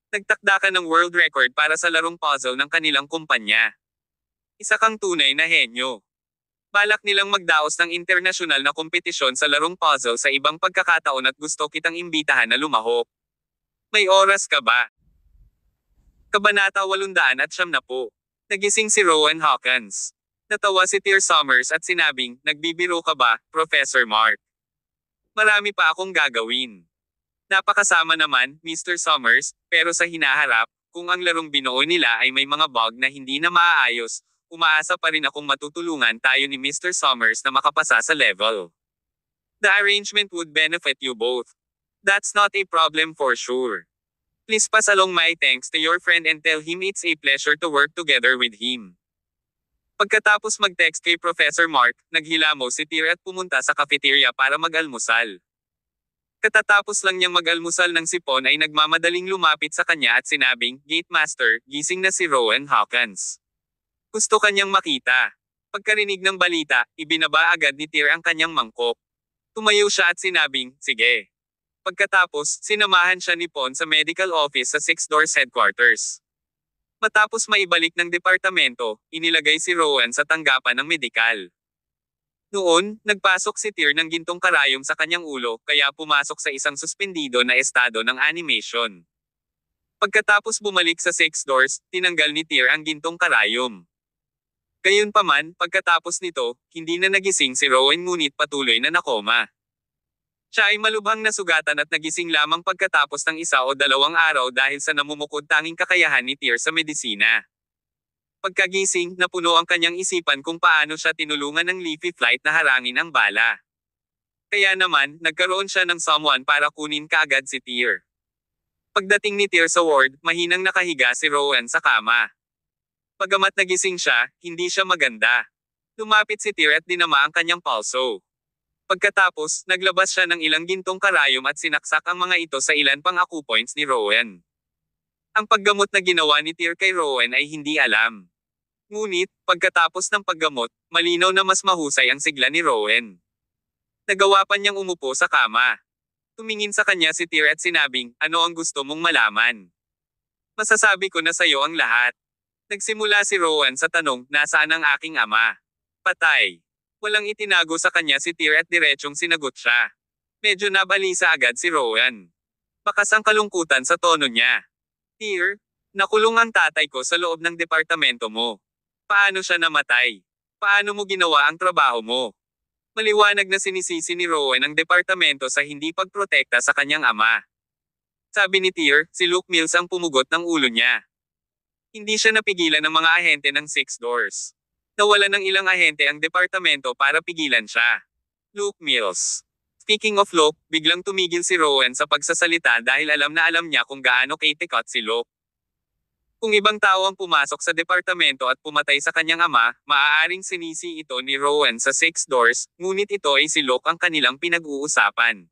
Nagtakda ka ng world record para sa larong puzzle ng kanilang kumpanya. Isa kang tunay na henyo. Balak nilang magdaos ng internasyonal na kompetisyon sa larong puzzle sa ibang pagkakataon at gusto kitang imbitahan na lumahok. May oras ka ba?" Kabanata 870. Nagising si Rowan Hawkins. Natawa si Tyr Summers at sinabing, "Nagbibiro ka ba, Professor Mark? Marami pa akong gagawin. Napakasama naman, Mr. Summers, pero sa hinaharap, kung ang larong binuo nila ay may mga bug na hindi na maaayos, umaasa pa rin akong matutulungan tayo ni Mr. Summers na makapasa sa level. The arrangement would benefit you both. That's not a problem for sure. Please pass along my thanks to your friend and tell him it's a pleasure to work together with him." Pagkatapos mag-text kay Professor Mark, naghilamo si Tyr at pumunta sa cafeteria para mag-almusal. Katatapos lang niyang mag-almusal ng sipon ay nagmamadaling lumapit sa kanya at sinabing, "Gate Master, gising na si Rowan Hawkins. Gusto kanyang makita." Pagkarinig ng balita, ibinaba agad ni Tyr ang kanyang mangkok. Tumayo siya at sinabing, "Sige." Pagkatapos, sinamahan siya ni Pon sa medical office sa Six Doors headquarters. Matapos maibalik ng departamento, inilagay si Rowan sa tanggapan ng medikal. Noon, nagpasok si Tyr ng gintong karayom sa kanyang ulo, kaya pumasok sa isang suspendido na estado ng animation. Pagkatapos bumalik sa Six Doors, tinanggal ni Tyr ang gintong karayom. Gayunpaman, pagkatapos nito, hindi na nagising si Rowan ngunit patuloy na nakoma. Siya ay malubhang nasugatan at nagising lamang pagkatapos ng 1 o 2 araw dahil sa namumukod tanging kakayahan ni Tyr sa medisina. Pagkagising, napuno ang kanyang isipan kung paano siya tinulungan ng Leafy Flight na harangin ang bala. Kaya naman, nagkaroon siya ng someone para kunin kaagad si Tyr. Pagdating ni Tyr sa ward, mahinang nakahiga si Rowan sa kama. Pagamat nagising siya, hindi siya maganda. Lumapit si Tyr at dinama ang kanyang pulso. Pagkatapos, naglabas siya ng ilang gintong karayom at sinaksak ang mga ito sa ilan pang acupoints ni Rowan. Ang paggamot na ginawa ni Tyr kay Rowan ay hindi alam. Ngunit, pagkatapos ng paggamot, malinaw na mas mahusay ang sigla ni Rowan. Nagawa pa niyang umupo sa kama. Tumingin sa kanya si Tyr at sinabing, "Ano ang gusto mong malaman?" "Masasabi ko na sa'yo ang lahat." Nagsimula si Rowan sa tanong, "Nasaan ang aking ama?" "Patay." Walang itinago sa kanya si Tyr at diretsyong sinagot siya. Medyo nabalisa agad si Rowan. Bakas ang kalungkutan sa tono niya. "Tyr, nakulong ang tatay ko sa loob ng departamento mo. Paano siya namatay? Paano mo ginawa ang trabaho mo?" Maliwanag na sinisisi ni Rowan ang departamento sa hindi pagprotekta sa kanyang ama. Sabi ni Tyr, si Luke Mills ang pumugot ng ulo niya. Hindi siya napigilan ng mga ahente ng Six Doors. Nawala ng ilang ahente ang departamento para pigilan siya. Luke Mills. Speaking of Luke, biglang tumigil si Rowan sa pagsasalita dahil alam na alam niya kung gaano kaitikot si Luke. Kung ibang tao ang pumasok sa departamento at pumatay sa kanyang ama, maaaring sinisi ito ni Rowan sa Six Doors, ngunit ito ay si Luke ang kanilang pinag-uusapan.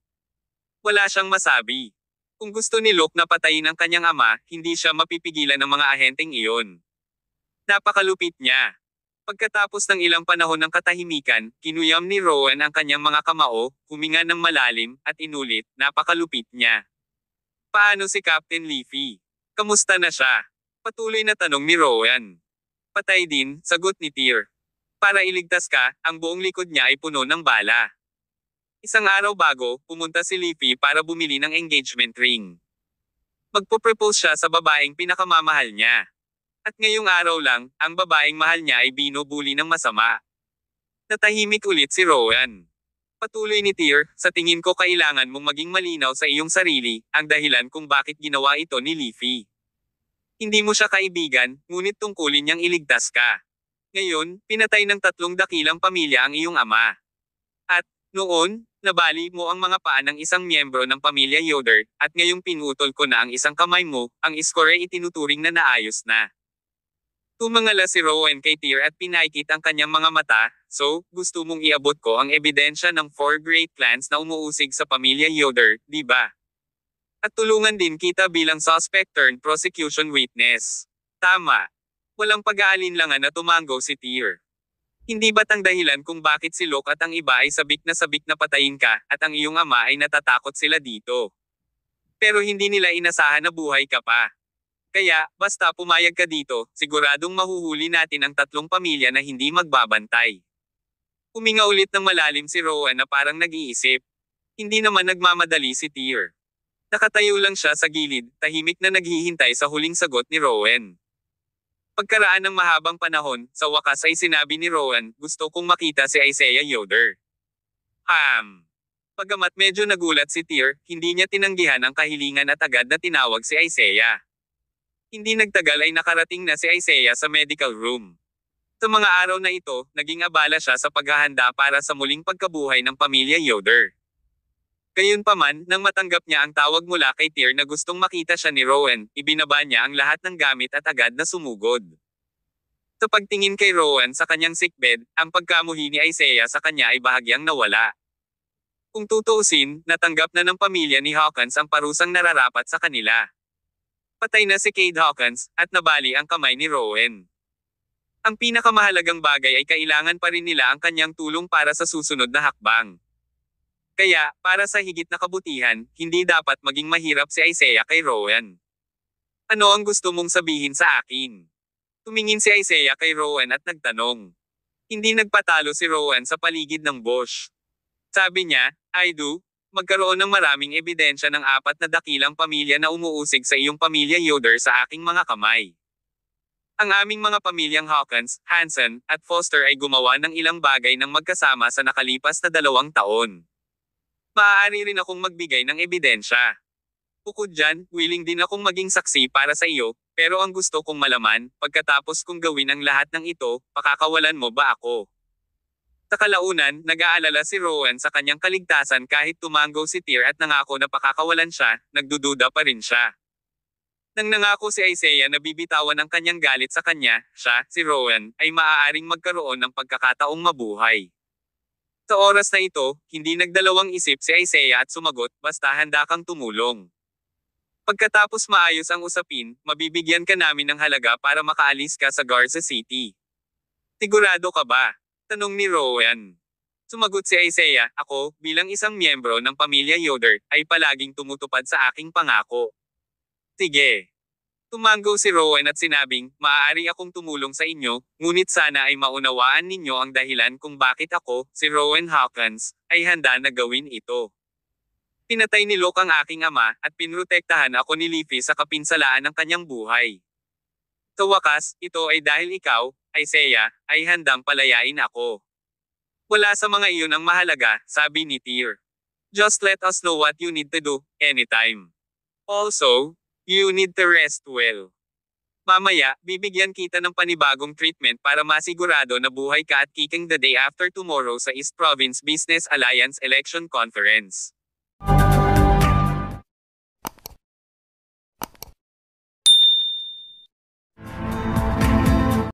Wala siyang masabi. Kung gusto ni Luke na patayin ang kanyang ama, hindi siya mapipigilan ng mga ahenteng iyon. Napakalupit niya. Pagkatapos ng ilang panahon ng katahimikan, kinuyam ni Rowan ang kanyang mga kamao, huminga ng malalim, at inulit, napakalupit niya. Paano si Captain Leafy? Kamusta na siya? Patuloy na tanong ni Rowan. Patay din, sagot ni Tyr. Para iligtas ka, ang buong likod niya ay puno ng bala. Isang araw bago, pumunta si Leafy para bumili ng engagement ring. Magpo-propose siya sa babaeng pinakamamahal niya. At ngayong araw lang, ang babaeng mahal niya ay binubuli ng masama. Natahimik ulit si Rowan. Patuloy ni Tyr, sa tingin ko kailangan mong maging malinaw sa iyong sarili, ang dahilan kung bakit ginawa ito ni Leafy. Hindi mo siya kaibigan, ngunit tungkulin niyang iligtas ka. Ngayon, pinatay ng 3 dakilang pamilya ang iyong ama. At, noon, nabali mo ang mga paa ng isang miyembro ng pamilya Yoder, at ngayong pinutol ko na ang isang kamay mo, ang score ay itinuturing na naayos na. Tumangala si Rowan kay Tyr at pinaikit ang kanyang mga mata, "So, gusto mong iabot ko ang ebidensya ng 4 great clans na umuusig sa pamilya Yoder, di ba? At tulungan din kita bilang suspect turned prosecution witness." Tama. Walang pag-aalinlangan na tumango si Tyr. Hindi ba't ang dahilan kung bakit si Luke at ang iba ay sabik na patayin ka, at ang iyong ama ay natatakot sila dito? Pero hindi nila inasahan na buhay ka pa. Kaya, basta pumayag ka dito, siguradong mahuhuli natin ang 3 pamilya na hindi magbabantay. Huminga ulit ng malalim si Rowan na parang nag-iisip. Hindi naman nagmamadali si Tyr. Nakatayo lang siya sa gilid, tahimik na naghihintay sa huling sagot ni Rowan. Pagkaraan ng mahabang panahon, sa wakas ay sinabi ni Rowan, "Gusto kong makita si Isaiah Yoder." Pagamat medyo nagulat si Tyr, hindi niya tinanggihan ang kahilingan at agad na tinawag si Isaiah. Hindi nagtagal ay nakarating na si Isaiah sa medical room. Sa mga araw na ito, naging abala siya sa paghahanda para sa muling pagkabuhay ng pamilya Yoder. Gayunpaman, nang matanggap niya ang tawag mula kay Tyr na gustong makita siya ni Rowan, ibinaba niya ang lahat ng gamit at agad na sumugod. Sa pagtingin kay Rowan sa kanyang sickbed, ang pagkamuhi ni Isaiah sa kanya ay bahagyang nawala. Kung tutuusin, natanggap na ng pamilya ni Hawkins ang parusang nararapat sa kanila. Patay na si Cade Hawkins, at nabali ang kamay ni Rowan. Ang pinakamahalagang bagay ay kailangan pa rin nila ang kanyang tulong para sa susunod na hakbang. Kaya, para sa higit na kabutihan, hindi dapat maging mahirap si Isaiah kay Rowan. "Ano ang gusto mong sabihin sa akin?" Tumingin si Isaiah kay Rowan at nagtanong. Hindi nagpatalo si Rowan sa paligid ng bush. Sabi niya, "I do. Magkaroon ng maraming ebidensya ng 4 na dakilang pamilya na umuusig sa iyong pamilya Yoder sa aking mga kamay. Ang aming mga pamilyang Hawkins, Hanson, at Foster ay gumawa ng ilang bagay ng magkasama sa nakalipas na 2 taon. Maaari rin akong magbigay ng ebidensya. Bukod dyan, willing din akong maging saksi para sa iyo, pero ang gusto kong malaman, pagkatapos kong gawin ang lahat ng ito, pakakawalan mo ba ako?" Sa kalaunan, nag-aalala si Rowan sa kanyang kaligtasan kahit tumango si Tyr at nangako na pakakawalan siya, nagdududa pa rin siya. Nang nangako si Isaiah na bibitawan ang kanyang galit sa kanya, siya, si Rowan, ay maaaring magkaroon ng pagkakataong mabuhay. Sa oras na ito, hindi nagdalawang isip si Isaiah at sumagot, basta handa kang tumulong. Pagkatapos maayos ang usapin, mabibigyan ka namin ng halaga para makaalis ka sa Garza City. Sigurado ka ba? Tanong ni Rowan. Sumagot si Isaiah, ako, bilang isang miyembro ng pamilya Yoder, ay palaging tumutupad sa aking pangako. Sige. Tumanggo si Rowan at sinabing, maaari akong tumulong sa inyo, ngunit sana ay maunawaan ninyo ang dahilan kung bakit ako, si Rowan Hawkins, ay handa na gawin ito. Pinatay ni Locke ang aking ama, at pinrotektahan ako ni Leafy sa kapinsalaan ng kanyang buhay. Sa wakas, ito ay dahil ikaw, Isaiah, ay handang palayain ako. Wala sa mga iyon ang mahalaga, sabi ni Tyr. Just let us know what you need to do, anytime. Also, you need to rest well. Mamaya, bibigyan kita ng panibagong treatment para masigurado na buhay ka at kicking the day after tomorrow sa East Province Business Alliance Election Conference.